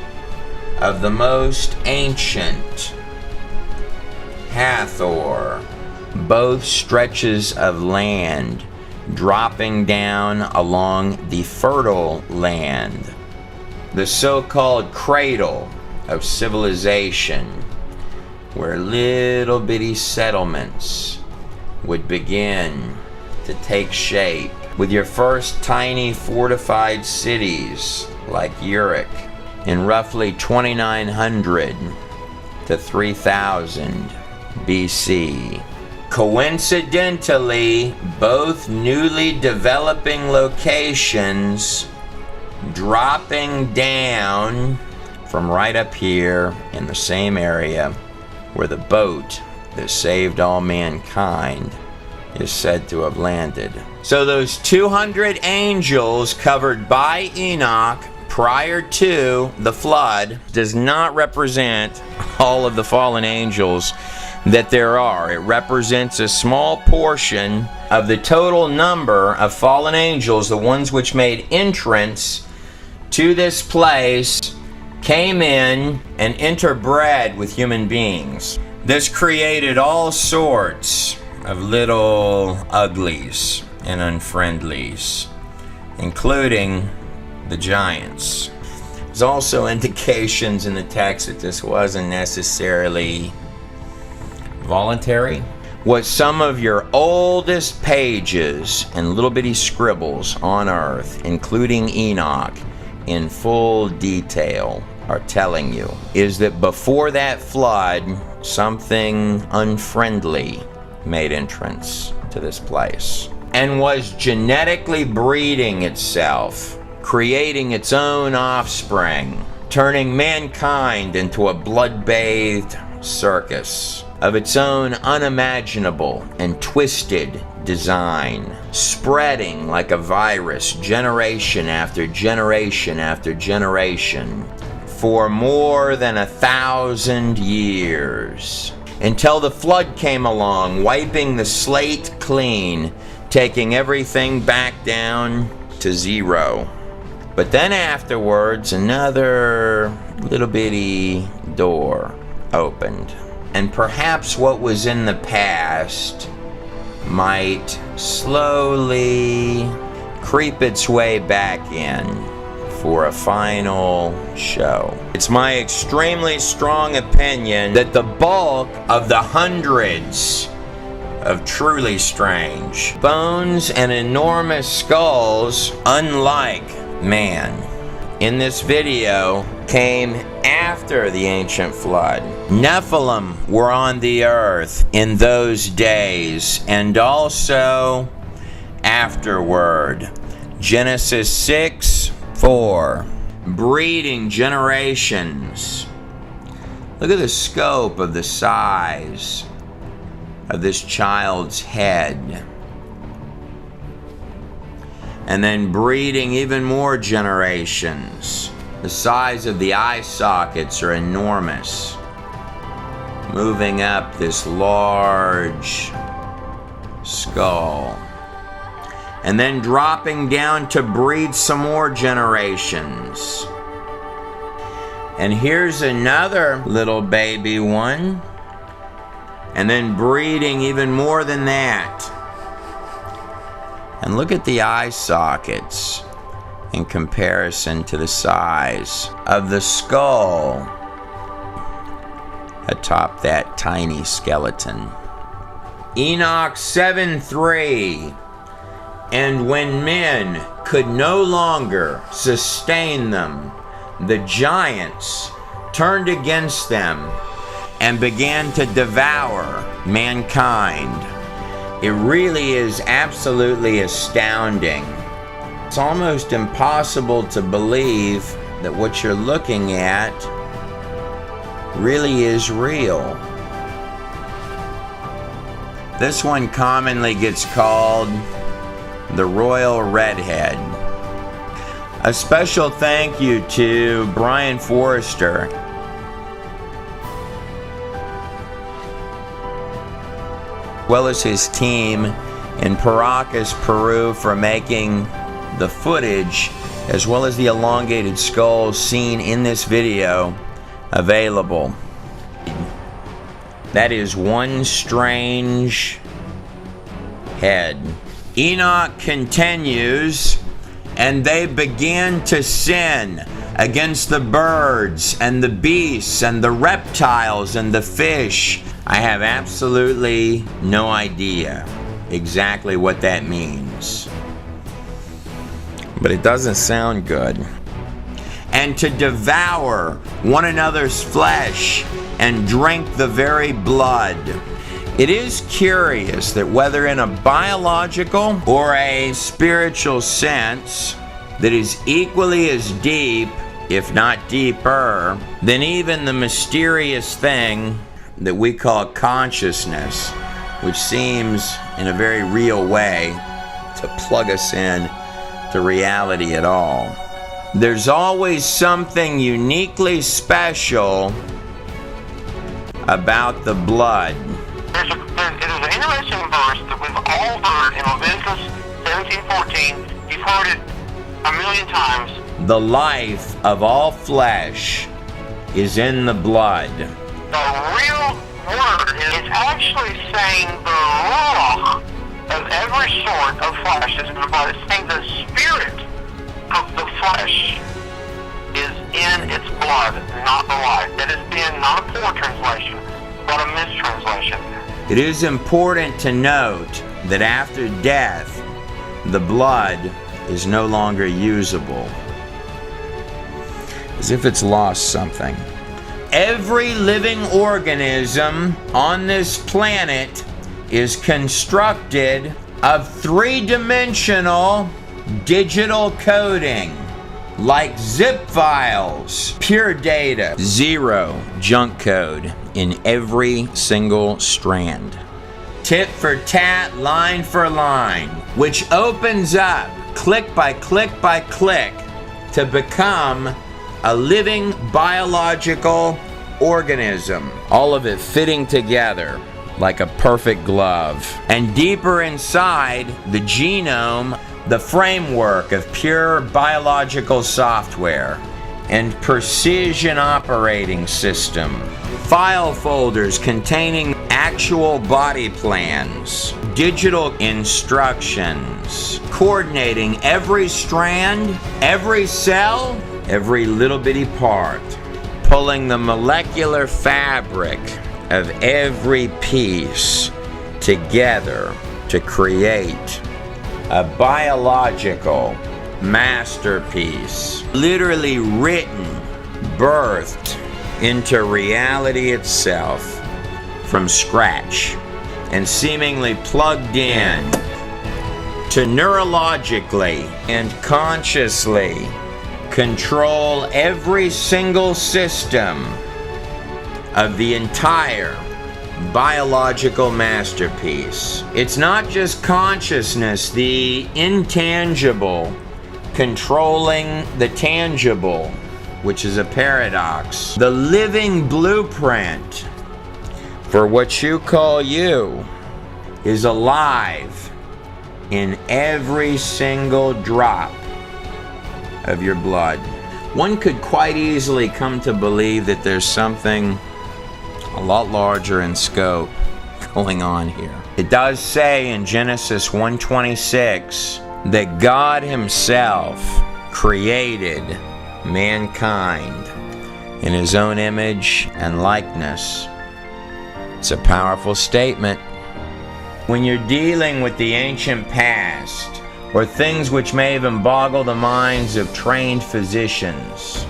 of the most ancient Hathor. Both stretches of land dropping down along the fertile land, the so-called cradle of civilization, where little bitty settlements would begin to take shape, with your first tiny fortified cities like Uruk in roughly 2900 to 3000 BC. Coincidentally, both newly developing locations dropping down from right up here in the same area where the boat that saved all mankind is said to have landed. So those 200 angels covered by Enoch prior to the flood does not represent all of the fallen angels that there are. It represents a small portion of the total number of fallen angels, the ones which made entrance to this place, came in and interbred with human beings. This created all sorts of little uglies and unfriendlies, including the giants. There's also indications in the text that this wasn't necessarily voluntary. What some of your oldest pages and little bitty scribbles on earth, including Enoch in full detail, are telling you is that before that flood, something unfriendly made entrance to this place and was genetically breeding itself, creating its own offspring, turning mankind into a blood-bathed circus of its own unimaginable and twisted design, spreading like a virus generation after generation after generation for more than 1,000 years, until the flood came along, wiping the slate clean, taking everything back down to zero. But then afterwards, another little bitty door opened, and perhaps what was in the past might slowly creep its way back in for a final show. It's my extremely strong opinion that the bulk of the hundreds of truly strange bones and enormous skulls, unlike man, in this video came after the ancient flood. Nephilim were on the earth in those days and also afterward. Genesis 6:4. Breeding generations. Look at the scope of the size of this child's head. And then breeding even more generations. The size of the eye sockets are enormous. Moving up this large skull. And then dropping down to breed some more generations. And here's another little baby one. And then breeding even more than that. And look at the eye sockets in comparison to the size of the skull. atop that tiny skeleton. Enoch 7:3. And when men could no longer sustain them, the giants turned against them and began to devour mankind. It really is absolutely astounding. It's almost impossible to believe that what you're looking at really is real. This one commonly gets called the Royal Redhead. A special thank you to Brian Forrester, as well as his team in Paracas, Peru, for making the footage as well as the elongated skulls seen in this video available. That is one strange head. Enoch continues, and they began to sin against the birds and the beasts and the reptiles and the fish. I have absolutely no idea exactly what that means, but it doesn't sound good. And to devour one another's flesh and drink the very blood. It is curious that whether in a biological or a spiritual sense that is equally as deep, if not deeper, than even the mysterious thing that we call consciousness, which seems in a very real way to plug us in to reality at all. There's always something uniquely special about the blood. It is an interesting verse that we've all heard in Leviticus 17:14. You've heard it a million times. The life of all flesh is in the blood. The real word is actually saying the ruach of every sort of flesh is in the blood. It's saying the spirit of the flesh is in its blood, not the life. That has been not a poor translation, but a mistranslation. It is important to note that after death, the blood is no longer usable, as if it's lost something. Every living organism on this planet is constructed of three-dimensional digital coding, like zip files, pure data, zero junk code in every single strand. Tit for tat, line for line, which opens up click by click by click to become a living biological organism. All of it fitting together like a perfect glove. And deeper inside the genome, the framework of pure biological software and precision operating system, file folders containing actual body plans, digital instructions, coordinating every strand, every cell, every little bitty part, pulling the molecular fabric of every piece together to create a biological masterpiece, literally written, birthed into reality itself from scratch, and seemingly plugged in to neurologically and consciously control every single system of the entire biological masterpiece. It's not just consciousness, the intangible controlling the tangible, which is a paradox. The living blueprint for what you call you is alive in every single drop of your blood. One could quite easily come to believe that there's something a lot larger in scope going on here. It does say in Genesis 1:26 that God Himself created mankind in His own image and likeness. It's a powerful statement. When you're dealing with the ancient past, or things which may even boggle the minds of trained physicians,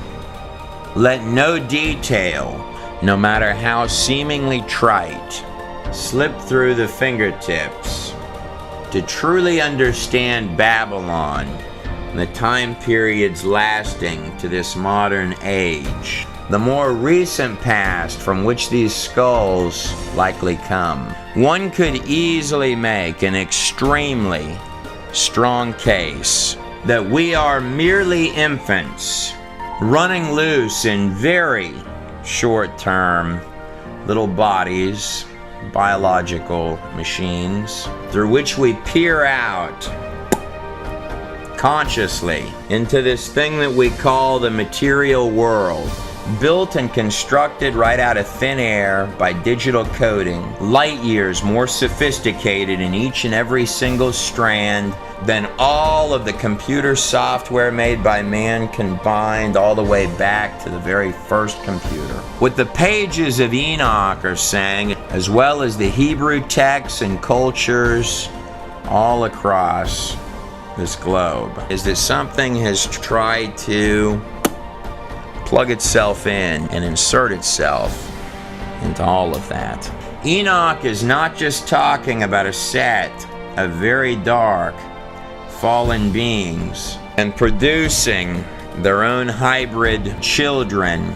let no detail, no matter how seemingly trite, slip through the fingertips. To truly understand Babylon and the time periods lasting to this modern age, the more recent past from which these skulls likely come, one could easily make an extremely strong case that we are merely infants running loose in very short-term little bodies, biological machines, through which we peer out consciously into this thing that we call the material world, built and constructed right out of thin air by digital coding, light years more sophisticated in each and every single strand than all of the computer software made by man combined, all the way back to the very first computer. What the pages of Enoch are saying, as well as the Hebrew texts and cultures all across this globe, is that something has tried to plug itself in and insert itself into all of that. Enoch is not just talking about a set of very dark, fallen beings and producing their own hybrid children.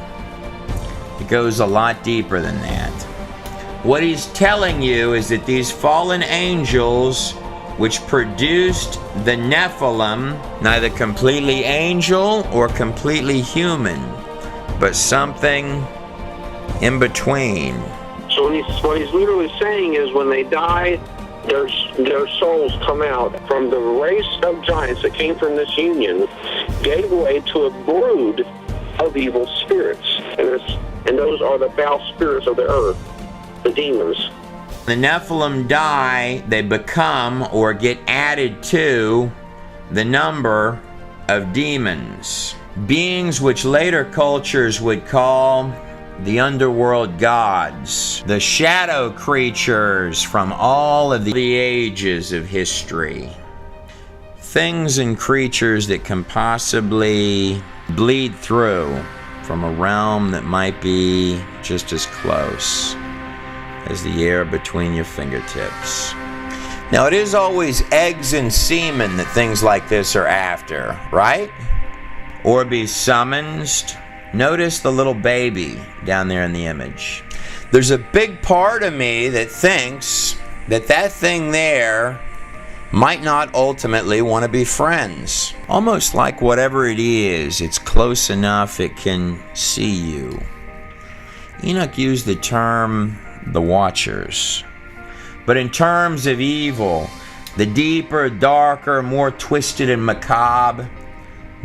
It goes a lot deeper than that. What he's telling you is that these fallen angels, which produced the Nephilim, neither completely angel or completely human, but something in between. So what he's literally saying is when they die, their souls come out from the race of giants that came from this union, gave way to a brood of evil spirits. And those are the foul spirits of the earth, the demons. The Nephilim die, they become or get added to the number of demons. Beings which later cultures would call the underworld gods, the shadow creatures from all of the ages of history. Things and creatures that can possibly bleed through from a realm that might be just as close as the air between your fingertips. Now, it is always eggs and semen that things like this are after, right? Or be summoned. Notice the little baby down there in the image. There's a big part of me that thinks that that thing there might not ultimately want to be friends. Almost like whatever it is, it's close enough it can see you. Enoch used the term the Watchers. But in terms of evil, the deeper, darker, more twisted and macabre,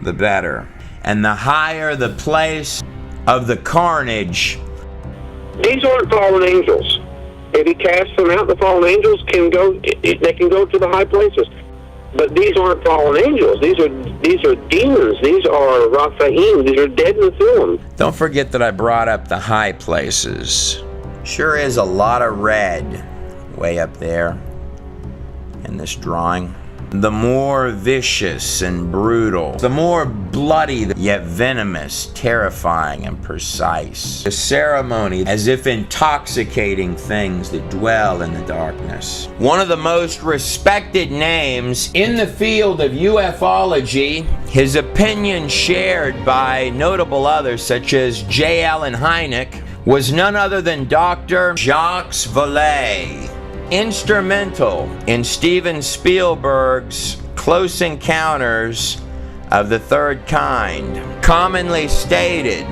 the better. And the higher the place of the carnage. These aren't fallen angels. If he casts them out, the fallen angels can go. They can go to the high places. But these aren't fallen angels. These are demons. These are Raphaim. These are dead Nephilim. Don't forget that I brought up the high places. Sure is a lot of red way up there in this drawing. The more vicious and brutal, the more bloody yet venomous, terrifying and precise. The ceremony as if intoxicating things that dwell in the darkness. One of the most respected names in the field of ufology, his opinion shared by notable others such as J. Allen Hynek, was none other than Dr. Jacques Vallée. Instrumental in Steven Spielberg's Close Encounters of the Third Kind, commonly stated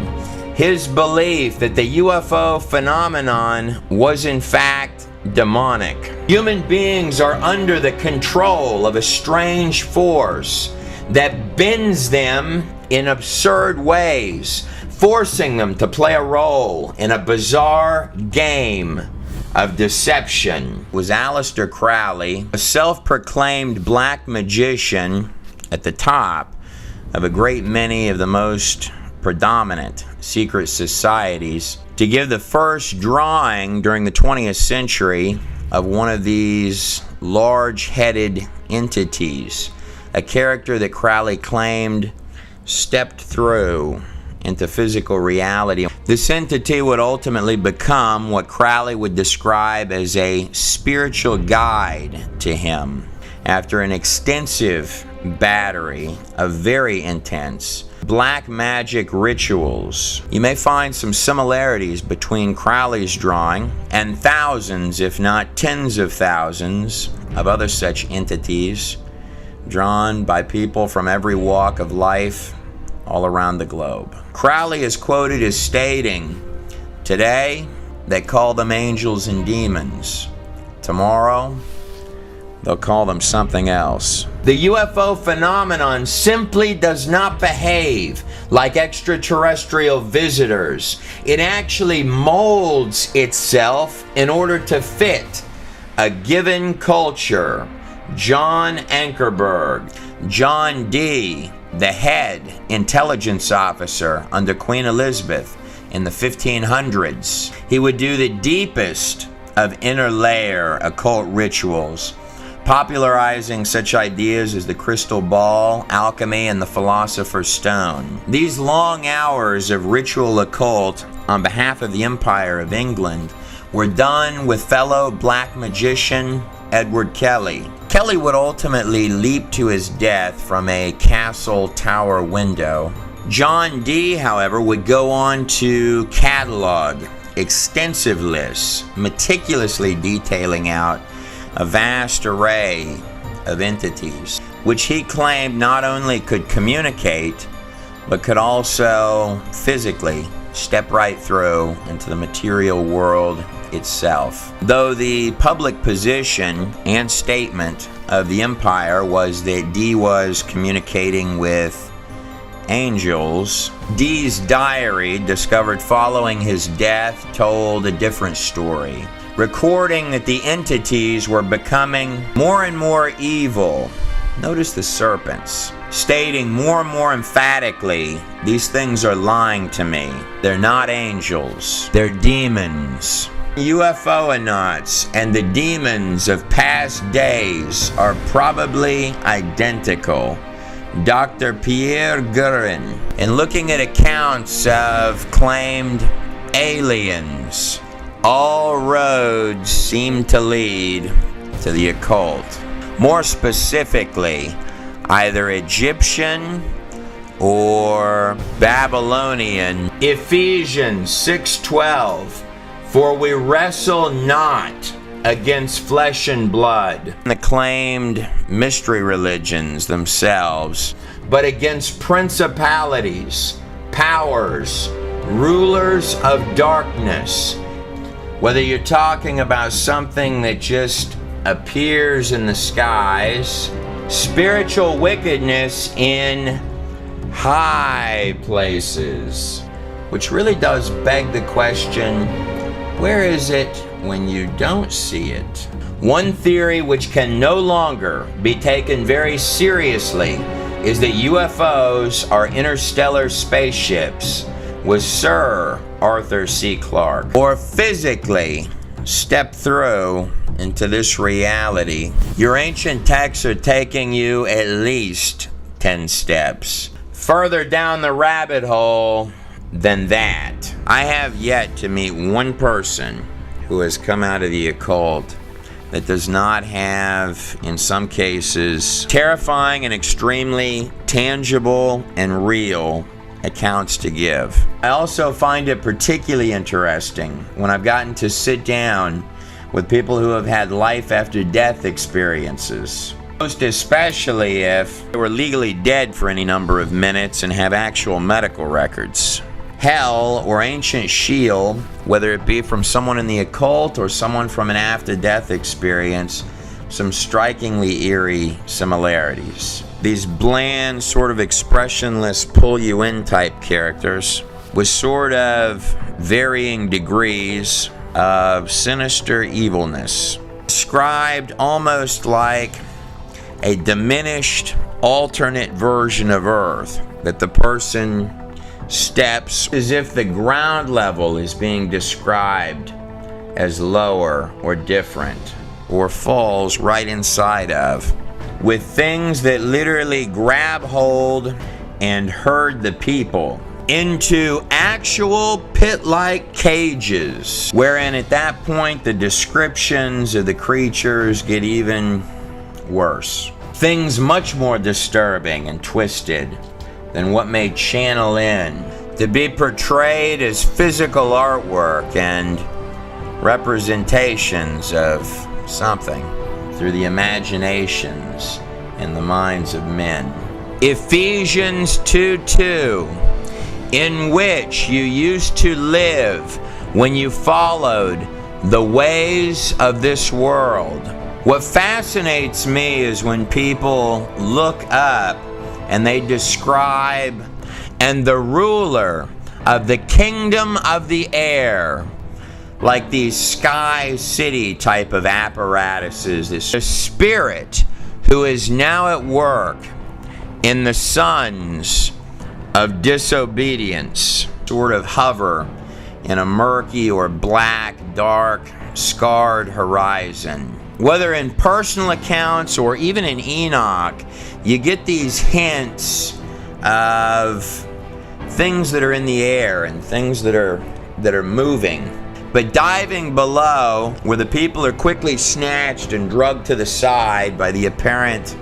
his belief that the UFO phenomenon was in fact demonic. Human beings are under the control of a strange force that bends them in absurd ways, forcing them to play a role in a bizarre game of deception. Was Aleister Crowley, a self-proclaimed black magician at the top of a great many of the most predominant secret societies to give the first drawing during the 20th century of one of these large-headed entities, a character that Crowley claimed stepped through into physical reality. This entity would ultimately become what Crowley would describe as a spiritual guide to him after an extensive battery of very intense black magic rituals. You may find some similarities between Crowley's drawing and thousands, if not tens of thousands, of other such entities drawn by people from every walk of life all around the globe. Crowley is quoted as stating, "Today, they call them angels and demons. Tomorrow, they'll call them something else." The UFO phenomenon simply does not behave like extraterrestrial visitors. It actually molds itself in order to fit a given culture. John Ankerberg, John D., the head intelligence officer under Queen Elizabeth in the 1500s. He would do the deepest of inner layer occult rituals, popularizing such ideas as the crystal ball, alchemy, and the philosopher's stone. These long hours of ritual occult on behalf of the Empire of England were done with fellow black magician Edward Kelly. Kelly would ultimately leap to his death from a castle tower window. John D., however, would go on to catalog extensive lists, meticulously detailing out a vast array of entities, which he claimed not only could communicate, but could also physically step right through into the material world itself. Though the public position and statement of the Empire was that D was communicating with angels, D's diary, discovered following his death, told a different story, recording that the entities were becoming more and more evil. Notice the serpents, stating more and more emphatically, "These things are lying to me. They're not angels. They're demons." UFO-nauts and the demons of past days are probably identical. Dr. Pierre Guerin, in looking at accounts of claimed aliens, all roads seem to lead to the occult. More specifically, either Egyptian or Babylonian. Ephesians 6:12, "For we wrestle not against flesh and blood," the claimed mystery religions themselves, "but against principalities, powers, rulers of darkness." Whether you're talking about something that just appears in the skies, spiritual wickedness in high places, which really does beg the question, where is it when you don't see it? One theory which can no longer be taken very seriously is that UFOs are interstellar spaceships with Sir Arthur C. Clarke, or physically step through into this reality. Your ancient texts are taking you at least 10 steps further down the rabbit hole than that. I have yet to meet one person who has come out of the occult that does not have, in some cases, terrifying and extremely tangible and real accounts to give. I also find it particularly interesting when I've gotten to sit down with people who have had life after death experiences, most especially if they were legally dead for any number of minutes and have actual medical records. Hell or ancient shield, whether it be from someone in the occult or someone from an after-death experience, some strikingly eerie similarities. These bland, sort of expressionless, pull-you-in type characters with sort of varying degrees of sinister evilness, described almost like a diminished alternate version of Earth that the person steps, as if the ground level is being described as lower or different, or falls right inside of, with things that literally grab hold and herd the people into actual pit-like cages, wherein at that point the descriptions of the creatures get even worse. Things much more disturbing and twisted than what may channel in to be portrayed as physical artwork and representations of something through the imaginations and the minds of men. Ephesians 2:2, in which you used to live when you followed the ways of this world. What fascinates me is when people look up and they describe, and the ruler of the kingdom of the air, like these sky city type of apparatuses, this spirit who is now at work in the sons of disobedience, sort of hover in a murky or black, dark, scarred horizon. Whether in personal accounts or even in Enoch, you get these hints of things that are in the air and things that are moving. But diving below, where the people are quickly snatched and drugged to the side by the apparent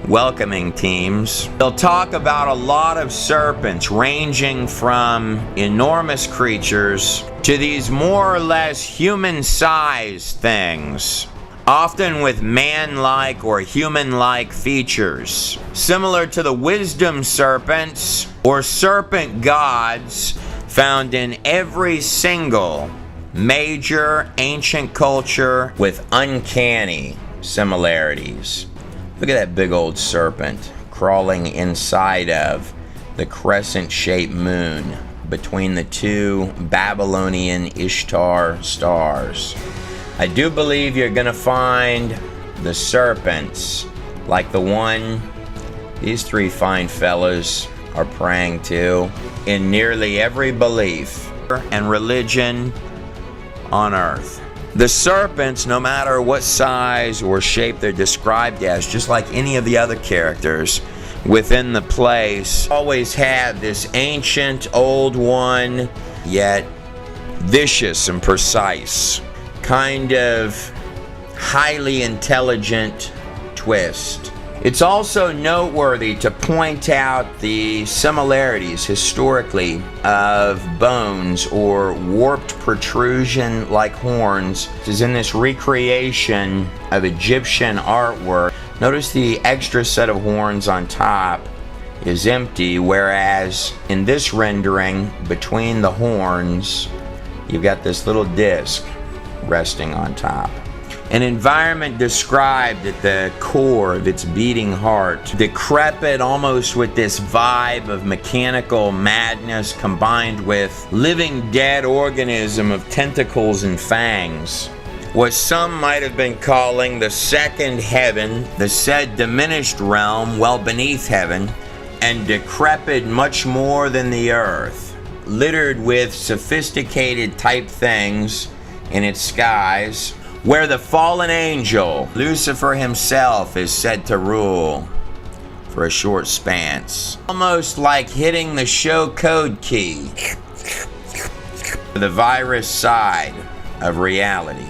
welcoming teams, they'll talk about a lot of serpents ranging from enormous creatures to these more or less human-sized things, often with man-like or human-like features, similar to the wisdom serpents or serpent gods found in every single major ancient culture with uncanny similarities. Look at that big old serpent crawling inside of the crescent-shaped moon between the two Babylonian Ishtar stars. I do believe you're going to find the serpents like the one these three fine fellas are praying to in nearly every belief and religion on earth. The serpents, no matter what size or shape they're described as, just like any of the other characters within the place, always had this ancient old one, yet vicious and precise, kind of highly intelligent twist. It's also noteworthy to point out the similarities historically of bones or warped protrusion like horns, which is in this recreation of Egyptian artwork. Notice the extra set of horns on top is empty, whereas in this rendering, between the horns, you've got this little disc resting on top. An environment described at the core of its beating heart, decrepit almost with this vibe of mechanical madness combined with living dead organism of tentacles and fangs. What some might have been calling the second heaven, the said diminished realm well beneath heaven, and decrepit much more than the earth, littered with sophisticated type things in its skies, where the fallen angel, Lucifer himself, is said to rule for a short span. Almost like hitting the show code key, the virus side of reality,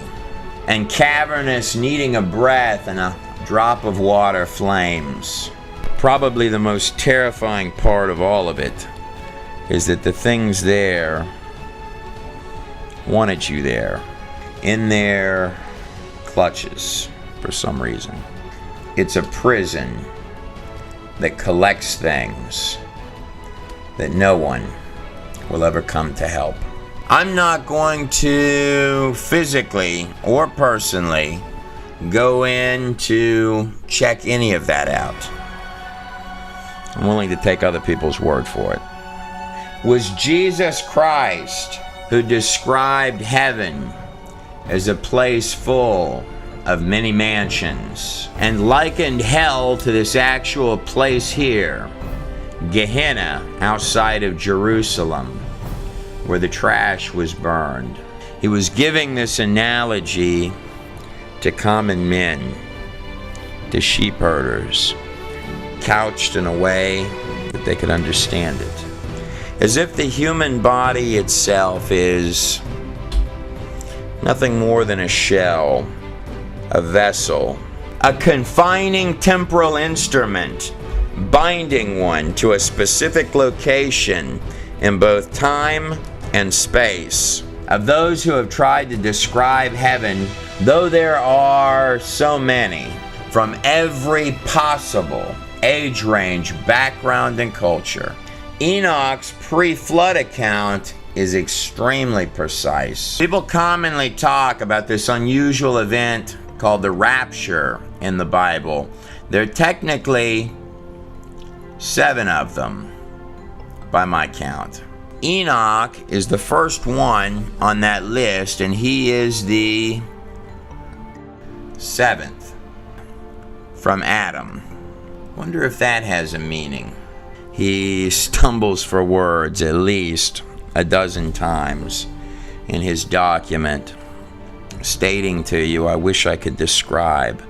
and cavernous needing a breath and a drop of water flames. Probably the most terrifying part of all of it is that the things there wanted you there, in their clutches for some reason. It's a prison that collects things that no one will ever come to help. I'm not going to physically or personally go in to check any of that out. I'm willing to take other people's word for it. Was Jesus Christ who described heaven as a place full of many mansions and likened hell to this actual place here, Gehenna outside of Jerusalem, where the trash was burned. He was giving this analogy to common men, to sheep herders, couched in a way that they could understand it. As if the human body itself is nothing more than a shell, a vessel, a confining temporal instrument, binding one to a specific location in both time and space. Of those who have tried to describe heaven, though there are so many, from every possible age range, background, and culture, Enoch's pre-flood account is extremely precise. People commonly talk about this unusual event called the rapture in the Bible. There are technically 7 of them, by my count. Enoch is the first one on that list, and he is the 7th from Adam. Wonder if that has a meaning. He stumbles for words at least a dozen times in his document, stating to you, I wish I could describe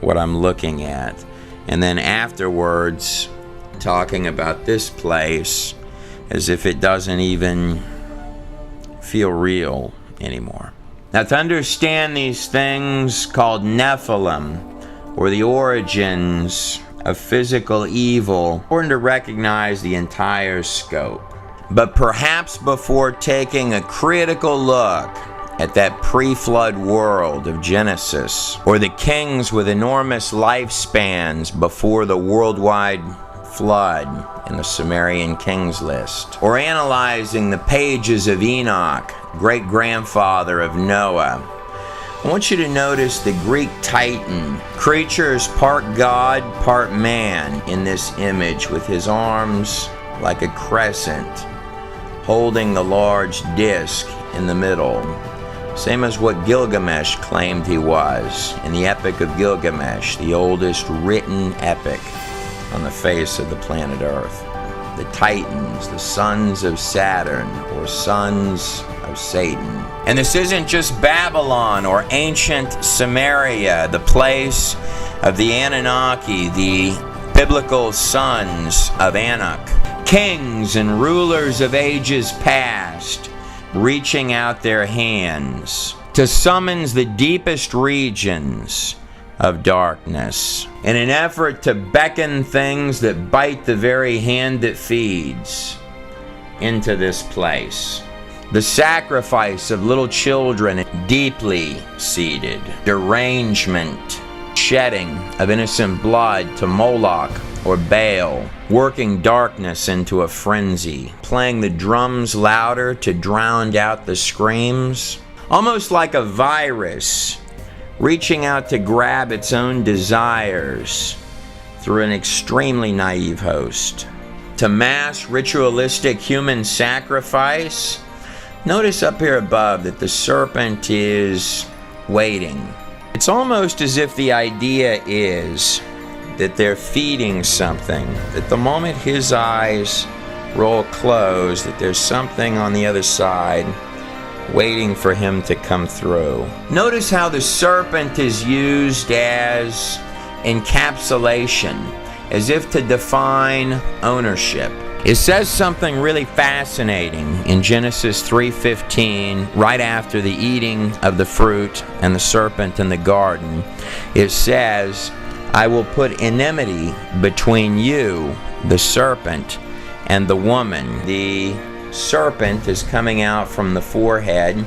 what I'm looking at. And then afterwards, talking about this place as if it doesn't even feel real anymore. Now, to understand these things called Nephilim, or the origins of physical evil, important to recognize the entire scope. But perhaps before taking a critical look at that pre-flood world of Genesis, or the kings with enormous lifespans before the worldwide flood in the Sumerian kings list, or analyzing the pages of Enoch, great-grandfather of Noah, I want you to notice the Greek Titan. Creature is part God, part man in this image, with his arms like a crescent, holding the large disc in the middle. Same as what Gilgamesh claimed he was in the Epic of Gilgamesh, the oldest written epic on the face of the planet Earth. The Titans, the sons of Saturn, or sons of Satan. And this isn't just Babylon or ancient Samaria, the place of the Anunnaki, the biblical sons of Anak. Kings and rulers of ages past, reaching out their hands to summons the deepest regions of darkness in an effort to beckon things that bite the very hand that feeds into this place. The sacrifice of little children, deeply seated, derangement, shedding of innocent blood to Moloch or Baal, working darkness into a frenzy, playing the drums louder to drown out the screams, almost like a virus reaching out to grab its own desires through an extremely naive host. To mass ritualistic human sacrifice, notice up here above that the serpent is waiting. It's almost as if the idea is that they're feeding something, that the moment his eyes roll closed, that there's something on the other side waiting for him to come through. Notice how the serpent is used as encapsulation, as if to define ownership. It says something really fascinating in Genesis 3:15, right after the eating of the fruit and the serpent in the garden. It says, I will put enmity between you, the serpent, and the woman. The serpent is coming out from the forehead,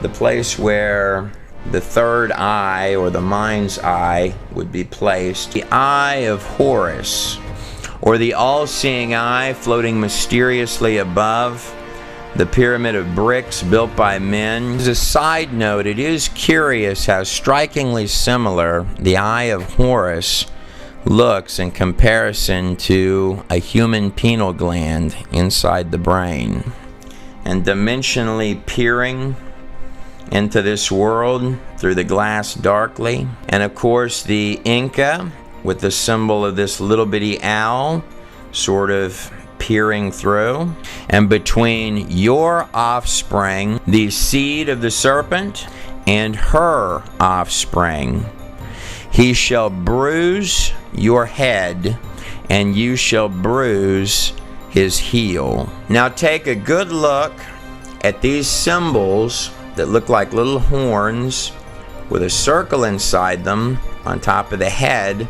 the place where the third eye, or the mind's eye, would be placed. The eye of Horus, or the all-seeing eye, floating mysteriously above the pyramid of bricks built by men. As a side note, it is curious how strikingly similar the eye of Horus looks in comparison to a human pineal gland inside the brain. And dimensionally peering into this world through the glass darkly. And of course the Inca, with the symbol of this little bitty owl, sort of peering through. And between your offspring, the seed of the serpent, and her offspring, he shall bruise your head, and you shall bruise his heel. Now take a good look at these symbols that look like little horns with a circle inside them on top of the head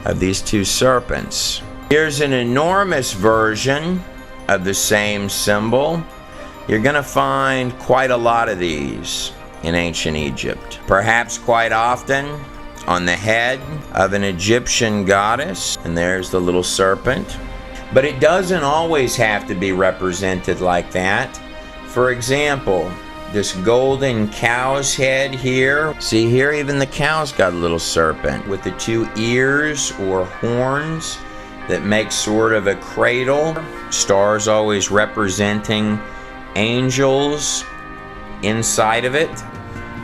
of these two serpents. Here's an enormous version of the same symbol. You're going to find quite a lot of these in ancient Egypt. Perhaps quite often on the head of an Egyptian goddess. And there's the little serpent. But it doesn't always have to be represented like that. For example, this golden cow's head here. See here, even the cow's got a little serpent with the two ears or horns that make sort of a cradle. Stars always representing angels inside of it,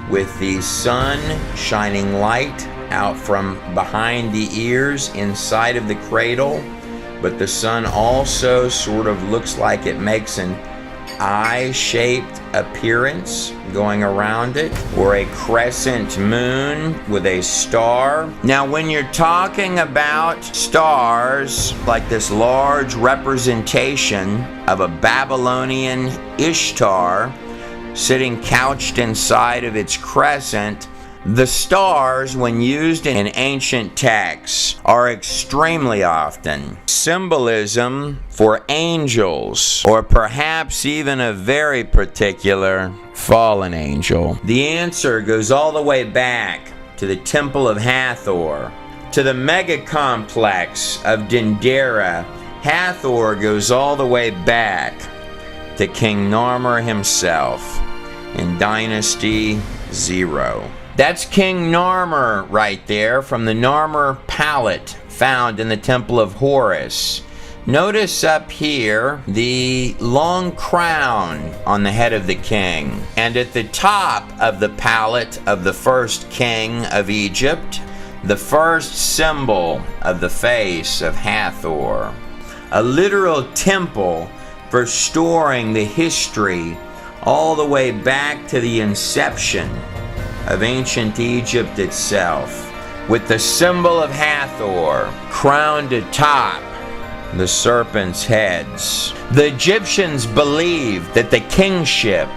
with the sun shining light out from behind the ears inside of the cradle. But the sun also sort of looks like it makes an eye-shaped appearance going around it, or a crescent moon with a star. Now when you're talking about stars, like this large representation of a Babylonian Ishtar sitting couched inside of its crescent, the stars, when used in ancient texts, are extremely often symbolism for angels, or perhaps even a very particular fallen angel. The answer goes all the way back to the Temple of Hathor, to the mega complex of Dendera. Hathor goes all the way back to King Narmer himself in Dynasty 0. That's King Narmer right there from the Narmer palette found in the Temple of Horus. Notice up here the long crown on the head of the king. And at the top of the palette of the first king of Egypt, the first symbol of the face of Hathor. A literal temple for storing the history all the way back to the inception of ancient Egypt itself, with the symbol of Hathor crowned atop the serpent's heads. The Egyptians believed that the kingship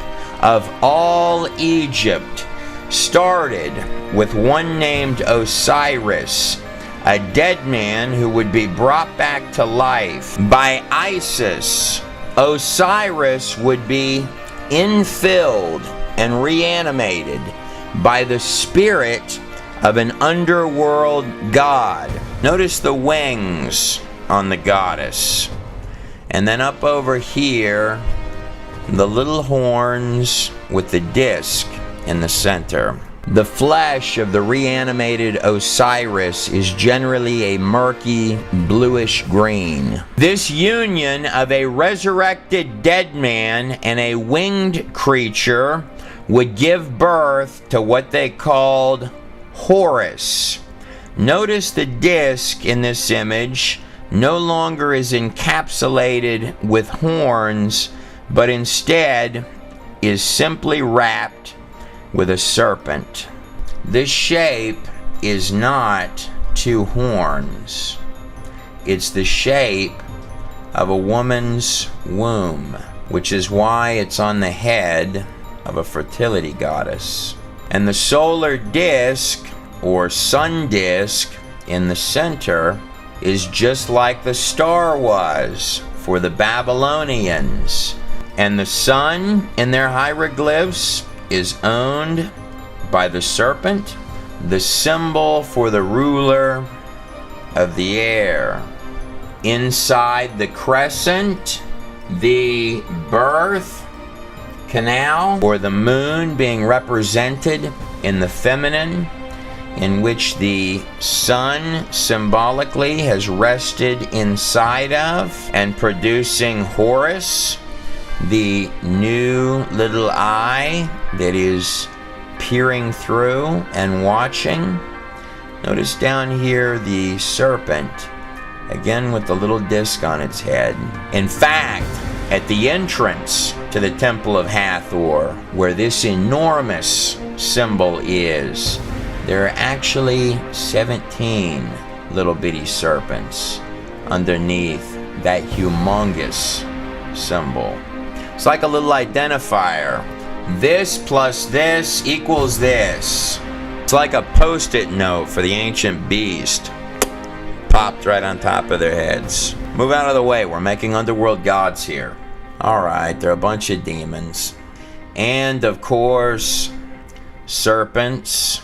of all Egypt started with one named Osiris, a dead man who would be brought back to life by Isis. Osiris would be infilled and reanimated by the spirit of an underworld god. Notice the wings on the goddess. And then up over here, the little horns with the disc in the center. The flesh of the reanimated Osiris is generally a murky bluish green. This union of a resurrected dead man and a winged creature would give birth to what they called Horus. Notice the disc in this image no longer is encapsulated with horns, but instead is simply wrapped with a serpent. This shape is not two horns. It's the shape of a woman's womb, which is why it's on the head of a fertility goddess. And the solar disk, or sun disk, in the center is just like the star was for the Babylonians. And the sun in their hieroglyphs is owned by the serpent, the symbol for the ruler of the air. Inside the crescent, the birth canal, or the moon being represented in the feminine, in which the sun symbolically has rested inside of, and producing Horus, the new little eye that is peering through and watching. Notice down here the serpent again with the little disc on its head. In fact, at the entrance to the Temple of Hathor, where this enormous symbol is, there are actually 17 little bitty serpents underneath that humongous symbol. It's like a little identifier. This plus this equals this. It's like a post-it note for the ancient beast. Popped right on top of their heads. Move out of the way, we're making underworld gods here. Alright, there are a bunch of demons. And of course, serpents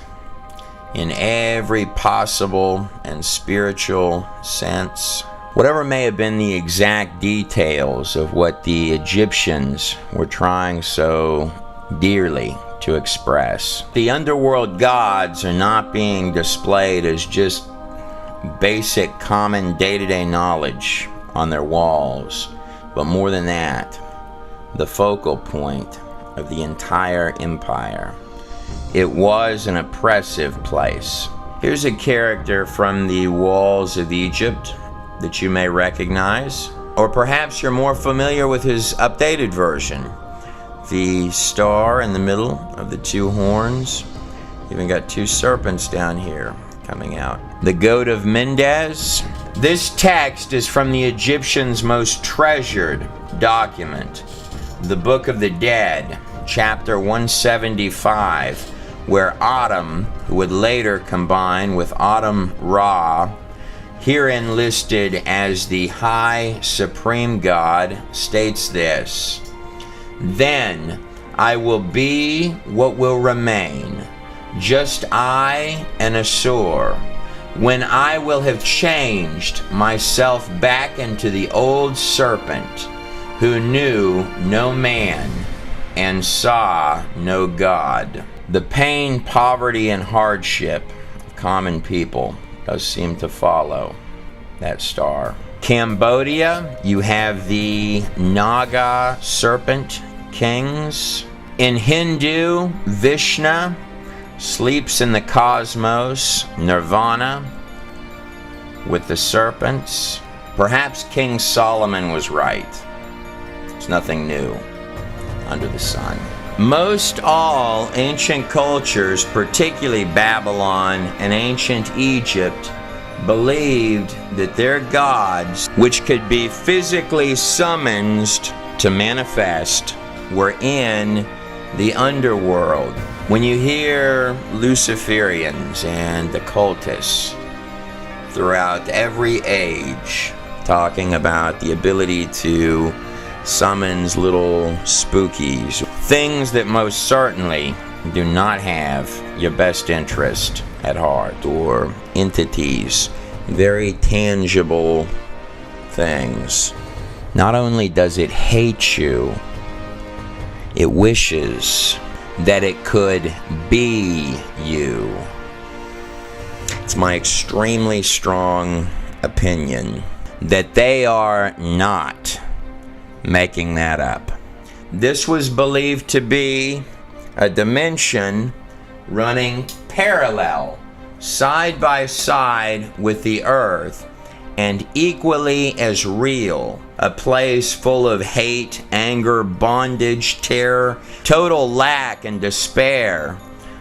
in every possible and spiritual sense. Whatever may have been the exact details of what the Egyptians were trying so dearly to express, the underworld gods are not being displayed as just basic common day-to-day knowledge on their walls, but more than that, the focal point of the entire empire. It was an oppressive place. Here's a character from the walls of Egypt that you may recognize, or perhaps you're more familiar with his updated version. The star in the middle of the two horns, even got two serpents down here coming out. The goat of Mendes. This text is from the Egyptians' most treasured document, the Book of the Dead, chapter 175, where Atum, who would later combine with Atum Ra, herein listed as the High Supreme God, states this: "Then I will be what will remain, just I and Asur, when I will have changed myself back into the old serpent, who knew no man and saw no God." The pain, poverty, and hardship of common people does seem to follow that star. Cambodia, you have the Naga serpent kings. In Hindu, Vishnu sleeps in the cosmos, nirvana, with the serpents. Perhaps King Solomon was right. There's nothing new under the sun. Most all ancient cultures, particularly Babylon and ancient Egypt, believed that their gods, which could be physically summoned to manifest, were in the underworld. When you hear Luciferians and occultists throughout every age talking about the ability to summons little spookies, things that most certainly do not have your best interest at heart, or entities, very tangible things. Not only does it hate you, it wishes that it could be you. It's my extremely strong opinion that they are not making that up. This was believed to be a dimension running parallel, side by side with the earth, and equally as real. A place full of hate, anger, bondage, terror, total lack and despair.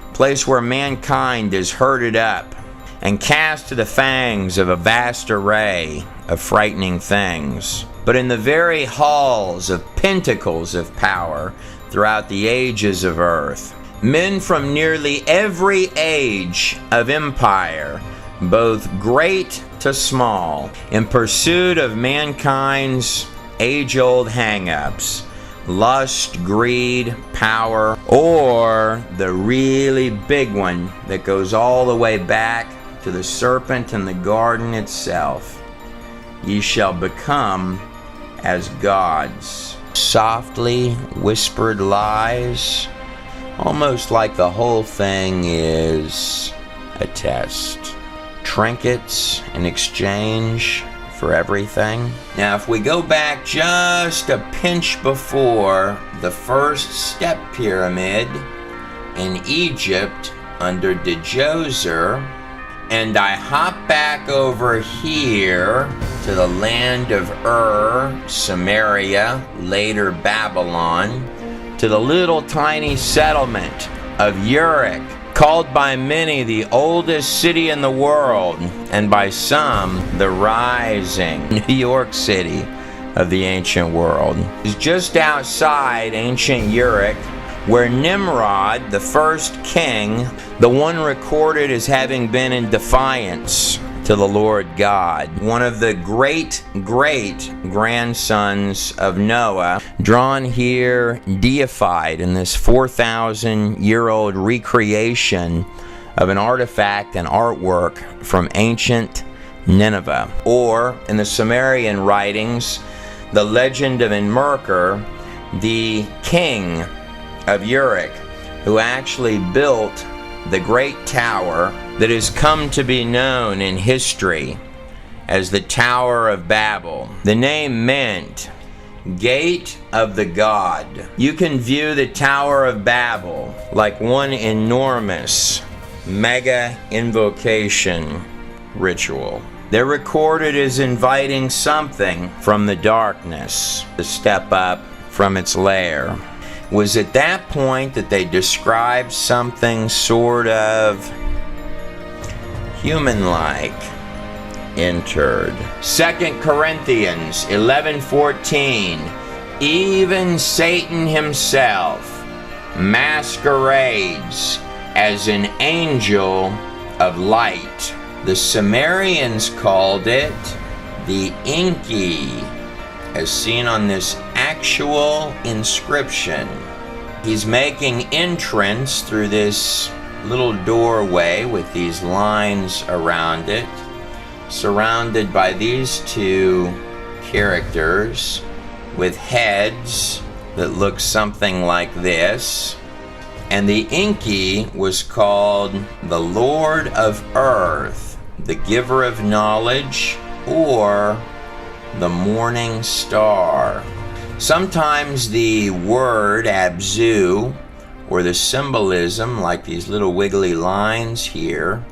A place where mankind is herded up and cast to the fangs of a vast array of frightening things. But in the very halls of pentacles of power throughout the ages of earth, men from nearly every age of empire, both great to small, in pursuit of mankind's age-old hang-ups, lust, greed, power, or the really big one that goes all the way back to the serpent in the garden itself. Ye shall become as gods. Softly whispered lies, almost like the whole thing is a test. Trinkets in exchange for everything. Now, if we go back just a pinch before the first step pyramid in Egypt under Djoser, and I hop back over here to the land of Samaria, later Babylon, to the little tiny settlement of Uruk, called by many the oldest city in the world, and by some the rising New York City of the ancient world. It's just outside ancient Uruk, where Nimrod, the first king, the one recorded as having been in defiance to the Lord God, one of the great grandsons of Noah, drawn here, deified in this 4,000-year-old recreation of an artifact and artwork from ancient Nineveh. Or, in the Sumerian writings, the legend of Enmerkar, the king of Uruk, who actually built the great tower that has come to be known in history as the Tower of Babel. The name meant Gate of the God. You can view the Tower of Babel like one enormous mega invocation ritual. They're recorded as inviting something from the darkness to step up from its lair. It was at that point that they described something sort of human-like entered. 2 Corinthians 11:14. Even Satan himself masquerades as an angel of light. The Sumerians called it the Enki, as seen on this actual inscription. He's making entrance through this little doorway with these lines around it, surrounded by these two characters with heads that look something like this. And the Enki was called the Lord of Earth, the giver of knowledge, or the morning star. Sometimes the word Abzu, or the symbolism, like these little wiggly lines here,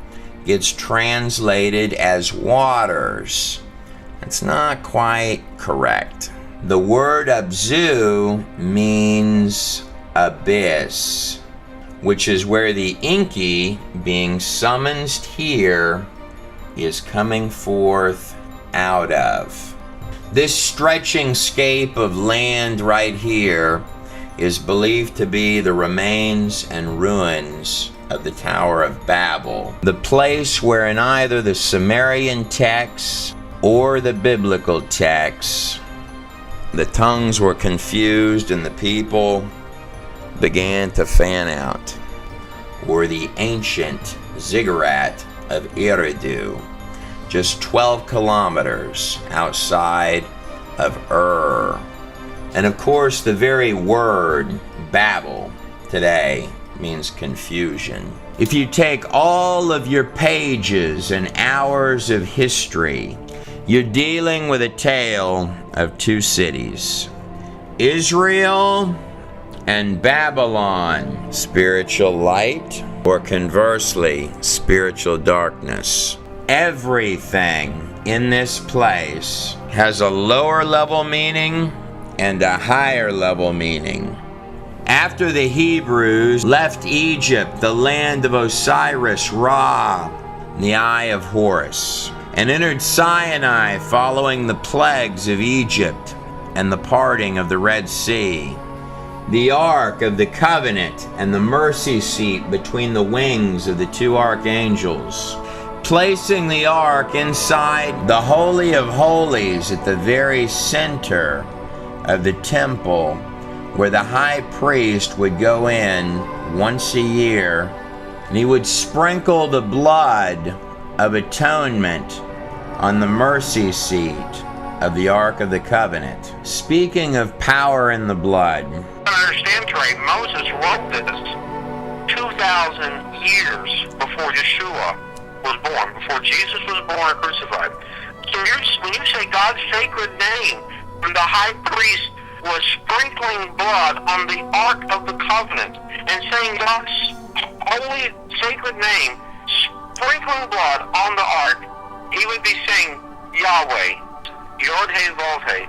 gets translated as waters. It's not quite correct. The word Abzu means abyss, which is where the Enki, being summoned here, is coming forth out of. This stretching scape of land right here is believed to be the remains and ruins of the Tower of Babel, the place where in either the Sumerian texts or the biblical texts, the tongues were confused and the people began to fan out, or the ancient ziggurat of Eridu, just 12 kilometers outside of And of course, the very word Babel today means confusion. If you take all of your pages and hours of history, you're dealing with a tale of two cities, Israel and Babylon, spiritual light, or conversely, spiritual darkness. Everything in this place has a lower level meaning and a higher level meaning. After the Hebrews left Egypt, the land of Osiris, Ra, the eye of Horus, and entered Sinai following the plagues of Egypt and the parting of the Red Sea, the Ark of the Covenant and the mercy seat between the wings of the two archangels, placing the Ark inside the Holy of Holies at the very center of the temple, where the high priest would go in once a year, and he would sprinkle the blood of atonement on the mercy seat of the Ark of the Covenant. Speaking of power in the blood, Understand, Trey, Moses wrote this 2,000 years before Yeshua was born, before Jesus was born or crucified. So when you say God's sacred name, when the high priest was sprinkling blood on the Ark of the Covenant and saying God's holy sacred name, sprinkling blood on the Ark, he would be saying Yahweh. Yod Hey Vav Hey.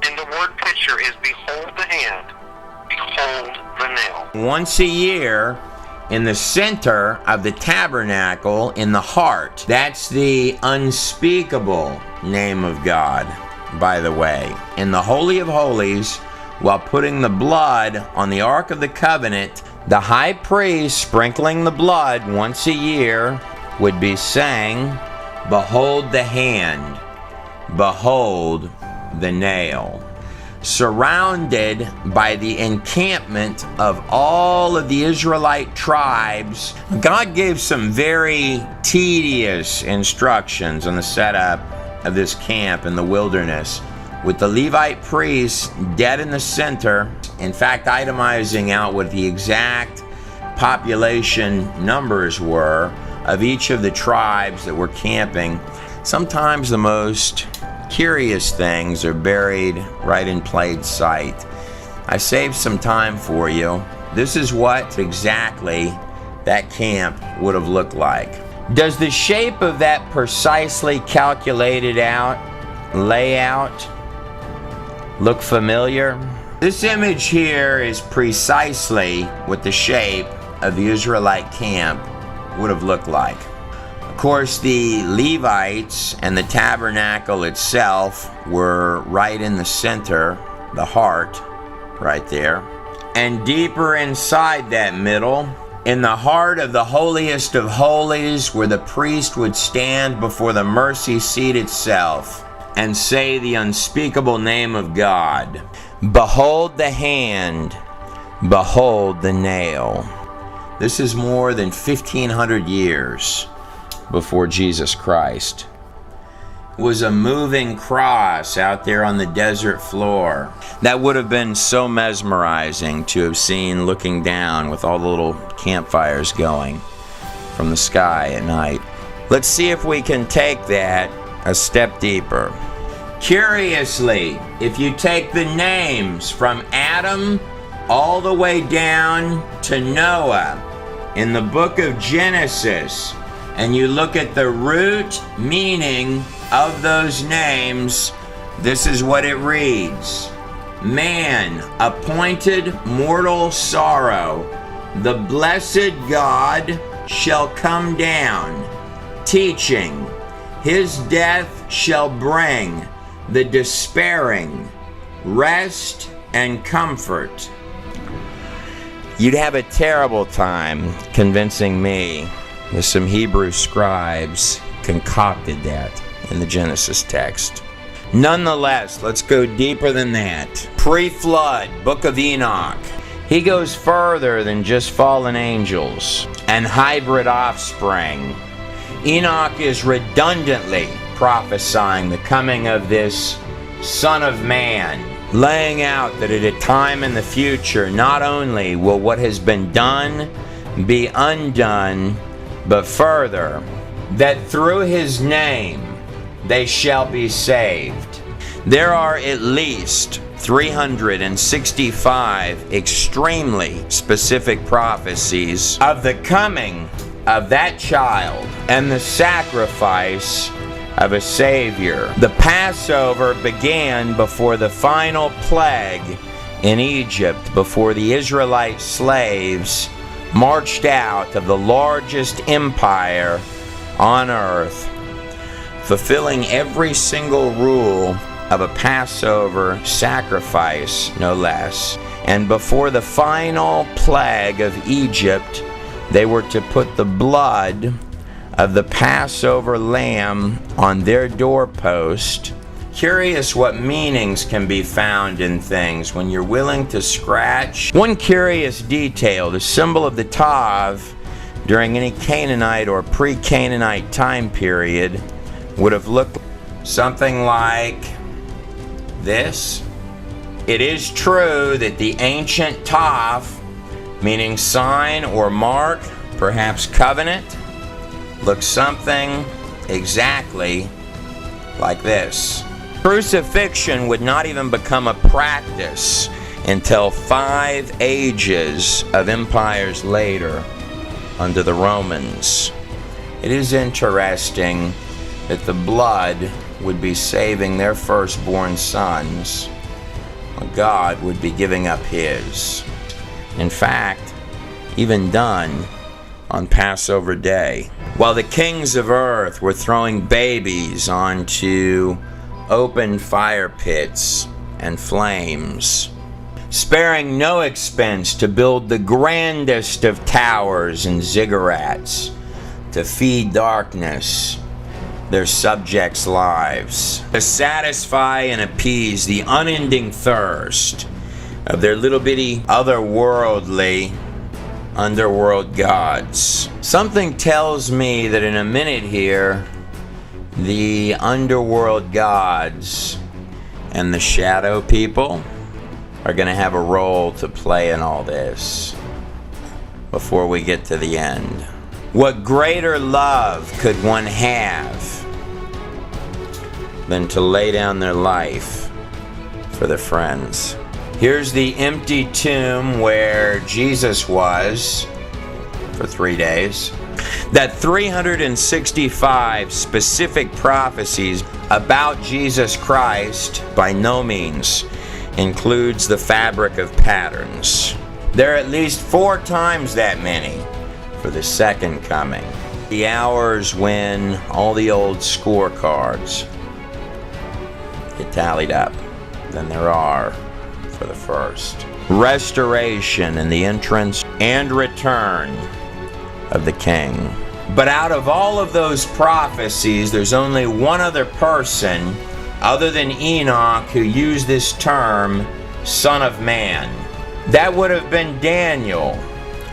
And the word picture is behold the hand, behold the nail. Once a year, in the center of the tabernacle, in the heart, that's the unspeakable name of God, by the way. In the Holy of Holies, while putting the blood on the Ark of the Covenant, the high priest, sprinkling the blood once a year, would be saying, behold the hand, behold the nail. Surrounded by the encampment of all of the Israelite tribes, God gave some very tedious instructions on the setup of this camp in the wilderness, with the Levite priests dead in the center, in fact itemizing out what the exact population numbers were of each of the tribes that were camping. Sometimes the most curious things are buried right in plain sight. I saved some time for you. This is what exactly that camp would have looked like. Does the shape of that precisely calculated out layout look familiar? This image here is precisely what the shape of the Israelite camp would have looked like. Of course, the Levites and the tabernacle itself were right in the center, the heart, right there. And deeper inside that middle, in the heart of the holiest of holies, where the priest would stand before the mercy seat itself and say the unspeakable name of God, behold the hand, behold the nail. This is more than 1,500 years before Jesus Christ. It was a moving cross out there on the desert floor. That would have been so mesmerizing to have seen looking down with all the little campfires going from the sky at night. Let's see if we can take that a step deeper. Curiously, if you take the names from Adam all the way down to Noah in the book of Genesis, and you look at the root meaning of those names, this is what it reads. Man, appointed mortal sorrow, the blessed God shall come down, teaching, his death shall bring the despairing rest and comfort. You'd have a terrible time convincing me that some Hebrew scribes concocted that in the Genesis text. Nonetheless, let's go deeper than that. Pre-flood, Book of Enoch. He goes further than just fallen angels and hybrid offspring. Enoch is redundantly prophesying the coming of this Son of Man, laying out that at a time in the future, not only will what has been done be undone, but further, that through his name they shall be saved. There are at least 365 extremely specific prophecies of the coming of that child and the sacrifice of a Savior. The Passover began before the final plague in Egypt, before the Israelite slaves marched out of the largest empire on earth, fulfilling every single rule of a Passover sacrifice, no less. And before the final plague of Egypt, they were to put the blood of the Passover lamb on their doorpost. Curious what meanings can be found in things when you're willing to scratch. One curious detail, the symbol of the Tav during any Canaanite or pre-Canaanite time period would have looked something like this. It is true that the ancient Tav, meaning sign or mark, perhaps covenant, looks something exactly like this. Crucifixion would not even become a practice until 5 ages of empires later under the Romans. It is interesting that the blood would be saving their firstborn sons, while God would be giving up his. In fact, even done on Passover Day. While the kings of earth were throwing babies onto open fire pits and flames, sparing no expense to build the grandest of towers and ziggurats to feed darkness their subjects' lives, to satisfy and appease the unending thirst of their little bitty otherworldly underworld gods. Something tells me that in a minute here, the underworld gods and the shadow people are going to have a role to play in all this before we get to the end. What greater love could one have than to lay down their life for their friends? Here's the empty tomb where Jesus was for 3 days. That 365 specific prophecies about Jesus Christ by no means includes the fabric of patterns. There are at least 4 times that many for the second coming. The hours when all the old scorecards get tallied up than there are for the first. Restoration and the entrance and return of the King. But out of all of those prophecies, there's only one other person other than Enoch who used this term, Son of Man. That would have been Daniel,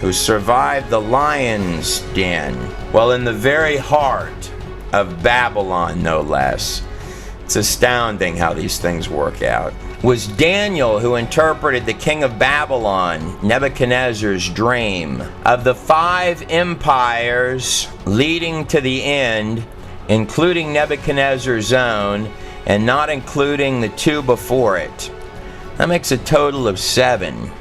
who survived the lion's den, while in the very heart of Babylon, no less. It's astounding how these things work out. Was Daniel who interpreted the king of Babylon, Nebuchadnezzar's dream of the 5 empires leading to the end, including Nebuchadnezzar's own, and not including the 2 before it. That makes a total of 7.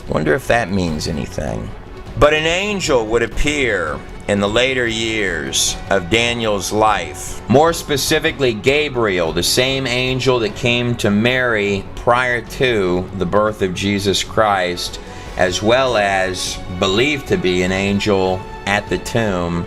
Wonder if that means anything. But an angel would appear in the later years of Daniel's life. More specifically, Gabriel, the same angel that came to Mary prior to the birth of Jesus Christ, as well as believed to be an angel at the tomb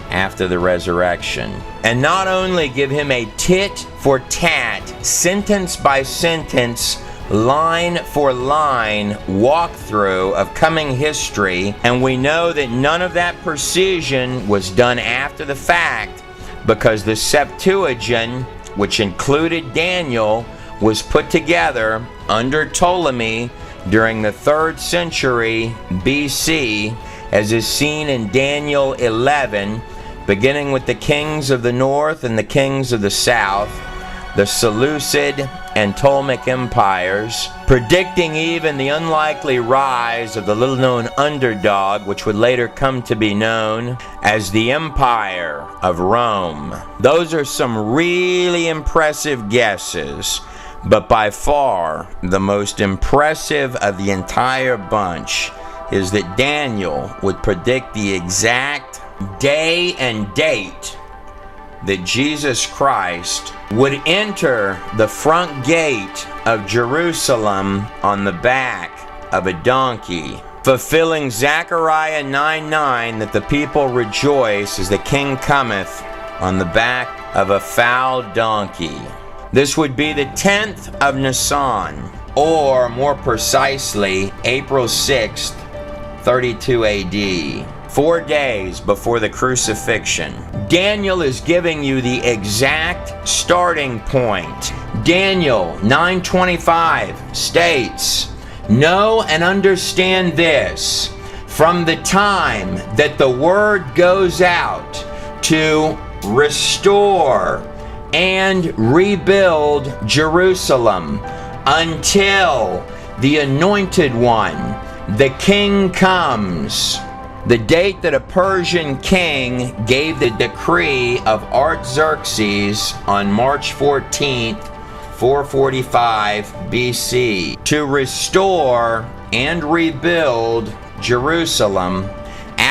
after the resurrection. And not only give him a tit for tat, sentence by sentence, line for line walkthrough of coming history, and we know that none of that precision was done after the fact, because the Septuagint, which included Daniel, was put together under Ptolemy during the 3rd century BC, as is seen in Daniel 11, beginning with the kings of the north and the kings of the south, the Seleucid and Ptolemaic empires, predicting even the unlikely rise of the little-known underdog, which would later come to be known as the Empire of Rome. Those are some really impressive guesses, but by far the most impressive of the entire bunch is that Daniel would predict the exact day and date that Jesus Christ would enter the front gate of Jerusalem on the back of a donkey, fulfilling Zechariah 9:9, that the people rejoice as the king cometh on the back of a foal donkey. This would be the 10th of Nisan, or more precisely, April 6th, 32 AD. 4 days before the crucifixion. Daniel is giving you the exact starting point. Daniel 9:25 states, "Know and understand this, from the time that the word goes out to restore and rebuild Jerusalem until the Anointed One, the King, comes." The date that a Persian king gave the decree of Artaxerxes on March 14th, 445 BC, to restore and rebuild Jerusalem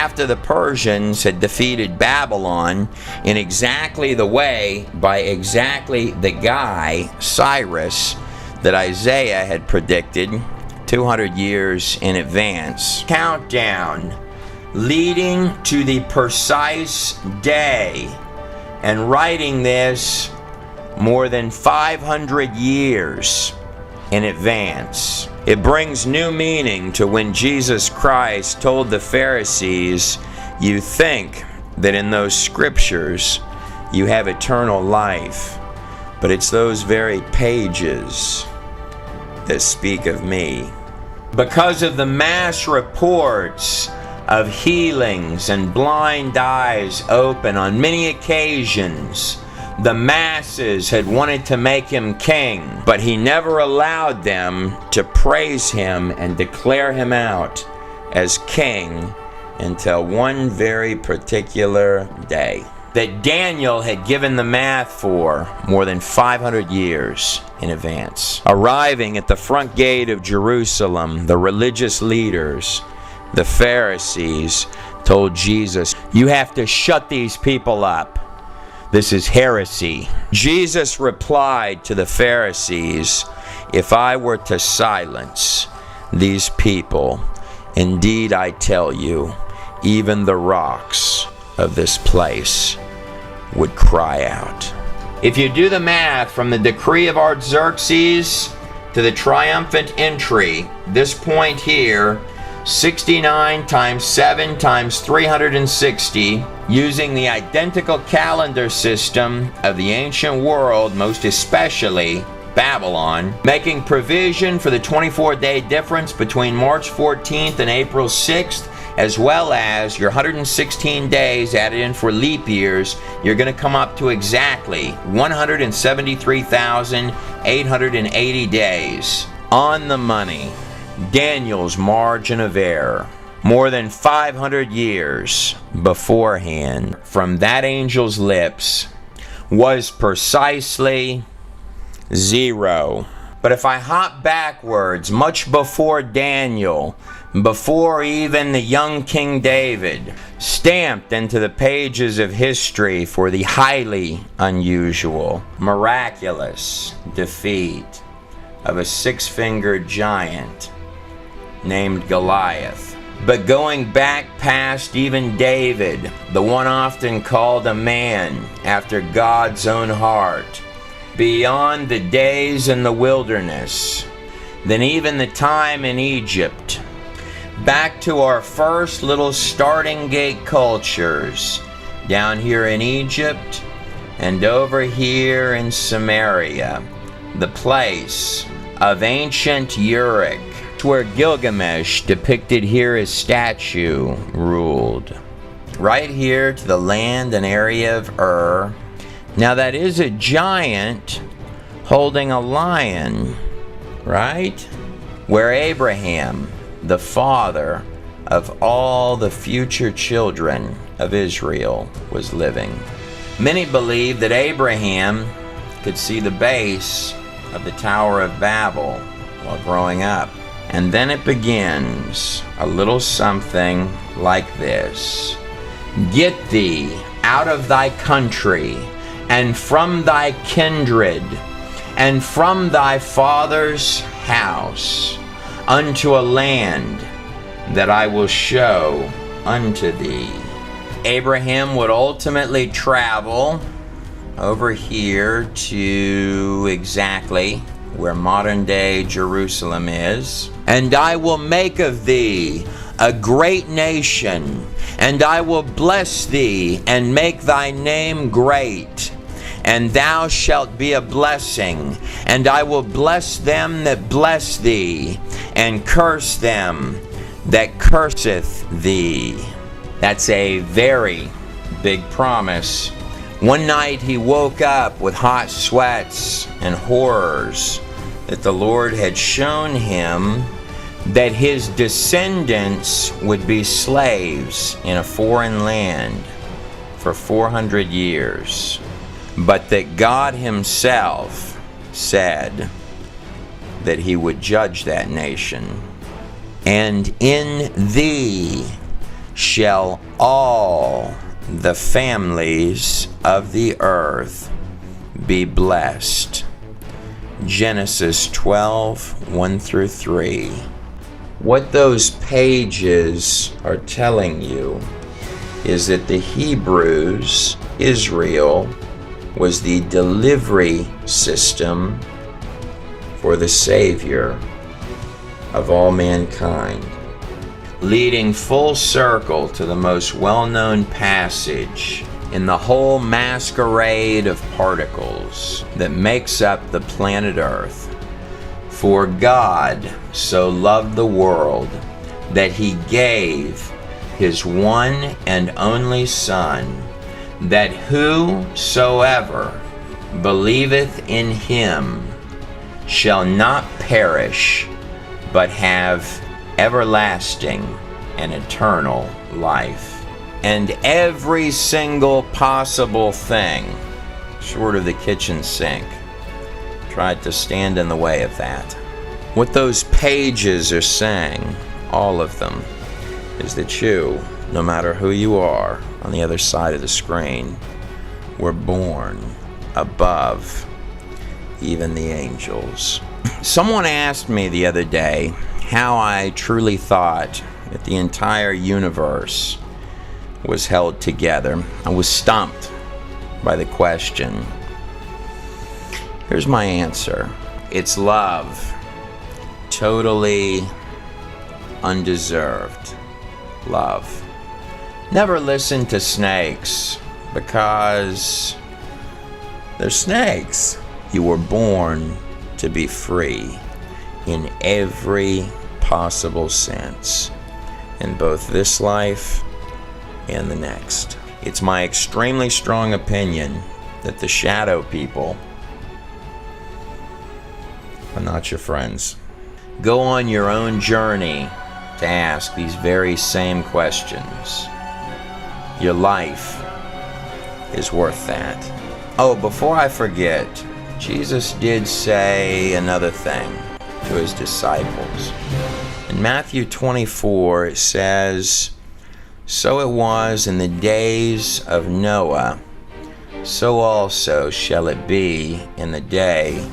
after the Persians had defeated Babylon in exactly the way, by exactly the guy, Cyrus, that Isaiah had predicted 200 years in advance. Countdown leading to the precise day, and writing this more than 500 years in advance. It brings new meaning to when Jesus Christ told the Pharisees, "You think that in those scriptures you have eternal life, but it's those very pages that speak of me." Because of the mass reports of healings and blind eyes open on many occasions, the masses had wanted to make him king, but he never allowed them to praise him and declare him out as king until one very particular day that Daniel had given the math for more than 500 years in advance. Arriving at the front gate of Jerusalem, the religious leaders, the Pharisees, told Jesus, "You have to shut these people up. This is heresy." Jesus replied to the Pharisees, "If I were to silence these people, indeed I tell you, even the rocks of this place would cry out." If you do the math from the decree of Artaxerxes to the triumphant entry, this point here, 69 times 7 times 360, using the identical calendar system of the ancient world, most especially Babylon, making provision for the 24-day difference between March 14th and April 6th, as well as your 116 days added in for leap years, you're going to come up to exactly 173,880 days. On the money. Daniel's margin of error, more than 500 years beforehand, from that angel's lips, was precisely 0. But if I hop backwards, much before Daniel, before even the young King David, stamped into the pages of history for the highly unusual, miraculous defeat of a six-fingered giant named Goliath. But going back past even David, the one often called a man after God's own heart, beyond the days in the wilderness, then even the time in Egypt, back to our first little starting gate cultures, down here in Egypt and over here in Samaria, the place of ancient Uruk, where Gilgamesh, depicted here as statue, ruled. Right here to the land and area of Ur. Now that is a giant holding a lion, right? Where Abraham, the father of all the future children of Israel, was living. Many believe that Abraham could see the base of the Tower of Babel while growing up. And then it begins a little something like this. "Get thee out of thy country, and from thy kindred, and from thy father's house, unto a land that I will show unto thee." Abraham would ultimately travel over here to exactly where modern-day Jerusalem is. "And I will make of thee a great nation, and I will bless thee, and make thy name great. And thou shalt be a blessing, and I will bless them that bless thee, and curse them that curseth thee." That's a very big promise. One night he woke up with hot sweats and horrors that the Lord had shown him that his descendants would be slaves in a foreign land for 400 years, but that God himself said that he would judge that nation. "And in thee shall all the families of the earth be blessed. Genesis 12, 1 through 3. What those pages are telling you is that the Hebrews, Israel, was the delivery system for the Savior of all mankind, leading full circle to the most well-known passage in the whole masquerade of particles that makes up the planet Earth. For God so loved the world that he gave his one and only Son, that whosoever believeth in him shall not perish, but have everlasting and eternal life. And every single possible thing, short of the kitchen sink, tried to stand in the way of that. What those pages are saying, all of them, is that you, no matter who you are on the other side of the screen, were born above even the angels. Someone asked me the other day how I truly thought that the entire universe was held together. I was stumped by the question. Here's my answer. It's love. Totally undeserved love. Never listen to snakes, because they're snakes. You were born to be free in every possible sense, in both this life and the next. It's my extremely strong opinion that the shadow people are not your friends. Go on your own journey to ask these very same questions. Your life is worth that. Oh, before I forget, Jesus did say another thing to his disciples. In Matthew 24, it says, "So it was in the days of Noah, so also shall it be in the day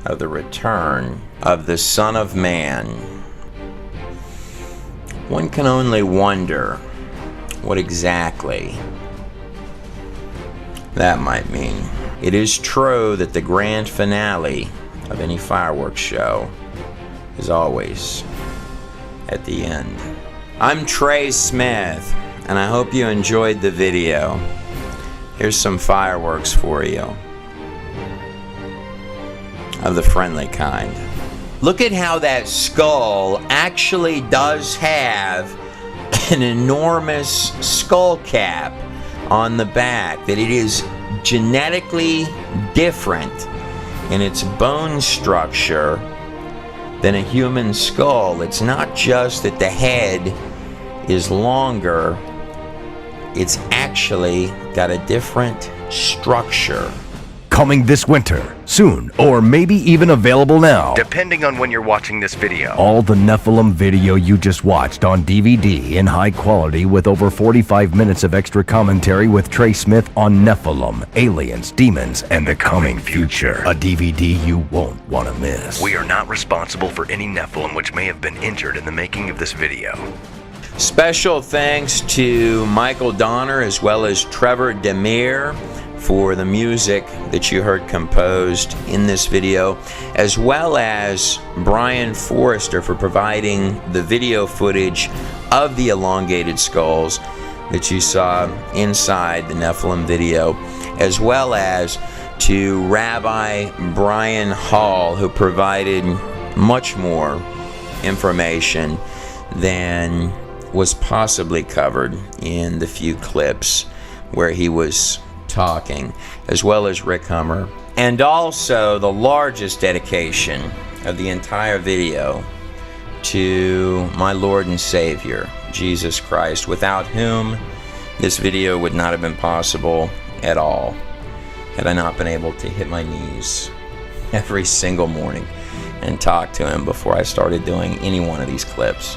of the return of the Son of Man." One can only wonder what exactly that might mean. It is true that the grand finale of any fireworks show is always at the end. I'm Trey Smith, and I hope you enjoyed the video. Here's some fireworks for you, of the friendly kind. Look at how that skull actually does have an enormous skull cap on the back, that it is genetically different in its bone structure than a human skull. It's not just that the head is longer, it's actually got a different structure. Coming this winter, soon, or maybe even available now, depending on when you're watching this video. All the Nephilim video you just watched on DVD in high quality, with over 45 minutes of extra commentary with Trey Smith on Nephilim, aliens, demons, and the coming future. A DVD you won't want to miss. We are not responsible for any Nephilim which may have been injured in the making of this video. Special thanks to Michael Donner as well as Trevor Demir for the music that you heard composed in this video, as well as Brian Forrester for providing the video footage of the elongated skulls that you saw inside the Nephilim video, as well as to Rabbi Brian Hall, who provided much more information than was possibly covered in the few clips where he was talking, as well as Rick Hummer, and also the largest dedication of the entire video to my Lord and Savior, Jesus Christ, without whom this video would not have been possible at all, had I not been able to hit my knees every single morning and talk to him before I started doing any one of these clips.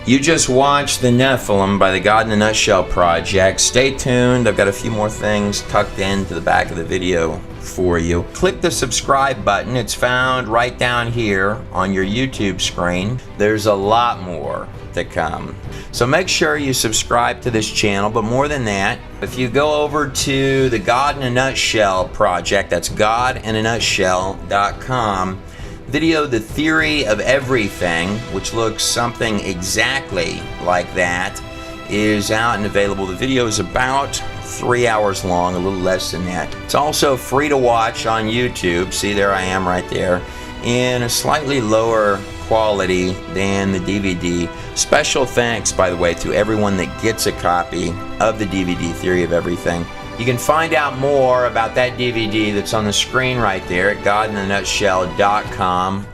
You just watched the Nephilim by the God in a Nutshell Project. Stay tuned. I've got a few more things tucked into the back of the video for you. Click the subscribe button. It's found right down here on your YouTube screen. There's a lot more to come. So make sure you subscribe to this channel, but more than that, if you go over to the God in a Nutshell Project, that's godinanutshell.com, video The Theory of Everything, which looks something exactly like that, is out and available. The video is about 3 hours long, a little less than that. It's also free to watch on YouTube. See, there I am right there, in a slightly lower quality than the DVD. Special thanks, by the way, to everyone that gets a copy of the DVD Theory of Everything. You can find out more about that DVD that's on the screen right there at godinanutshell.com,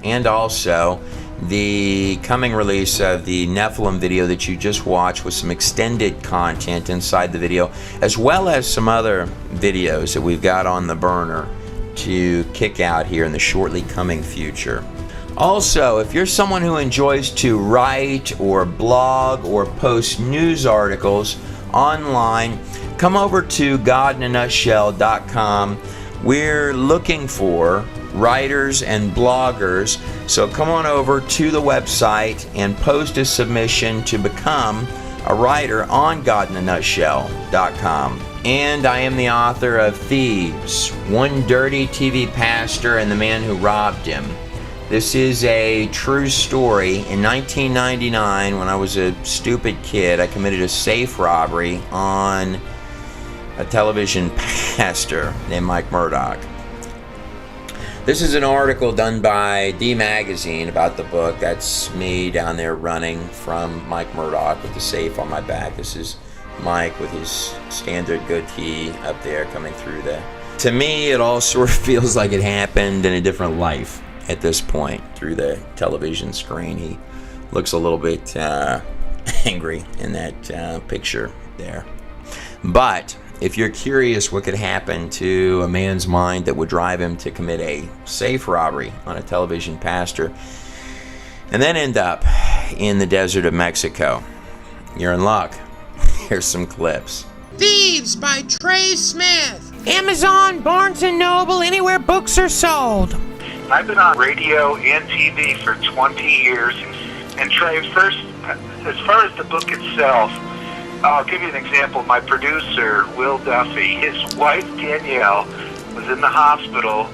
and also the coming release of the Nephilim video that you just watched with some extended content inside the video, as well as some other videos that we've got on the burner to kick out here in the shortly coming future. Also, if you're someone who enjoys to write or blog or post news articles online, come over to godinanutshell.com. We're looking for writers and bloggers, so come on over to the website and post a submission to become a writer on godinanutshell.com. And I am the author of Thieves, One Dirty TV Pastor and the Man Who Robbed Him. This is a true story. In 1999, when I was a stupid kid, I committed a safe robbery on a television pastor named Mike Murdoch. This is an article done by D Magazine about the book. That's me down there running from Mike Murdoch with the safe on my back. This is Mike with his standard goatee up there coming through the... To me, it all sort of feels like it happened in a different life at this point through the television screen. He looks a little bit angry in that picture there. But if you're curious what could happen to a man's mind that would drive him to commit a safe robbery on a television pastor and then end up in the desert of Mexico, you're in luck. Here's some clips. Thieves by Trey Smith. Amazon, Barnes & Noble, anywhere books are sold. I've been on radio and TV for 20 years. And Trey, first, as far as the book itself, I'll give you an example. My producer, Will Duffy, his wife, Danielle, was in the hospital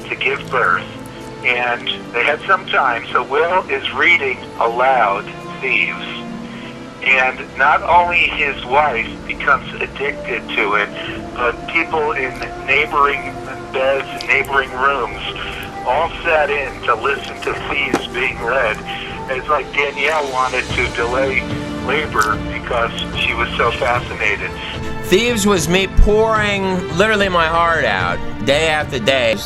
to give birth. And they had some time, so Will is reading aloud Thieves. And not only his wife becomes addicted to it, but people in neighboring beds and neighboring rooms all sat in to listen to Thieves being read. It's like Danielle wanted to delay labor because she was so fascinated. Thieves was me pouring literally my heart out day after day.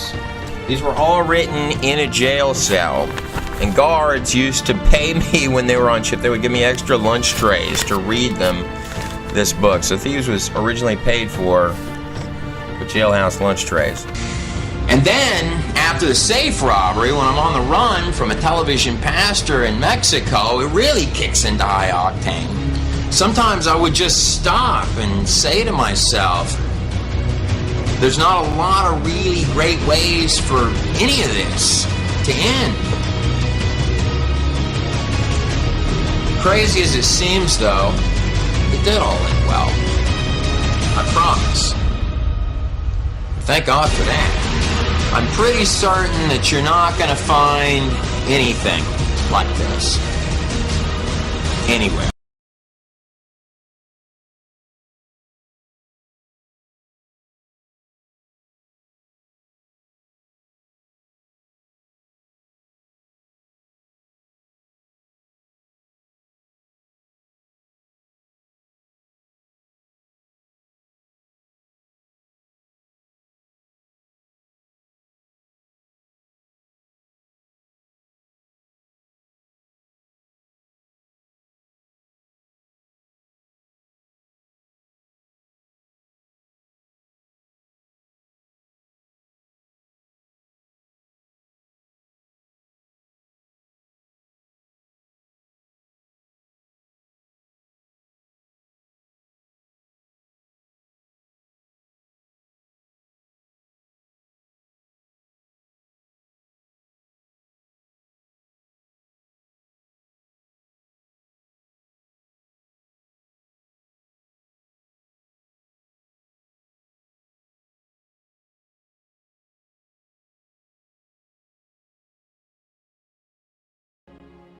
These were all written in a jail cell, and guards used to pay me when they were on shift. They would give me extra lunch trays to read them this book. So Thieves was originally paid for with jailhouse lunch trays. And then, after the safe robbery, when I'm on the run from a television pastor in Mexico, it really kicks into high octane. Sometimes I would just stop and say to myself, there's not a lot of really great ways for any of this to end. Crazy as it seems, though, it did all end well. I promise. Thank God for that. I'm pretty certain that you're not going to find anything like this anywhere.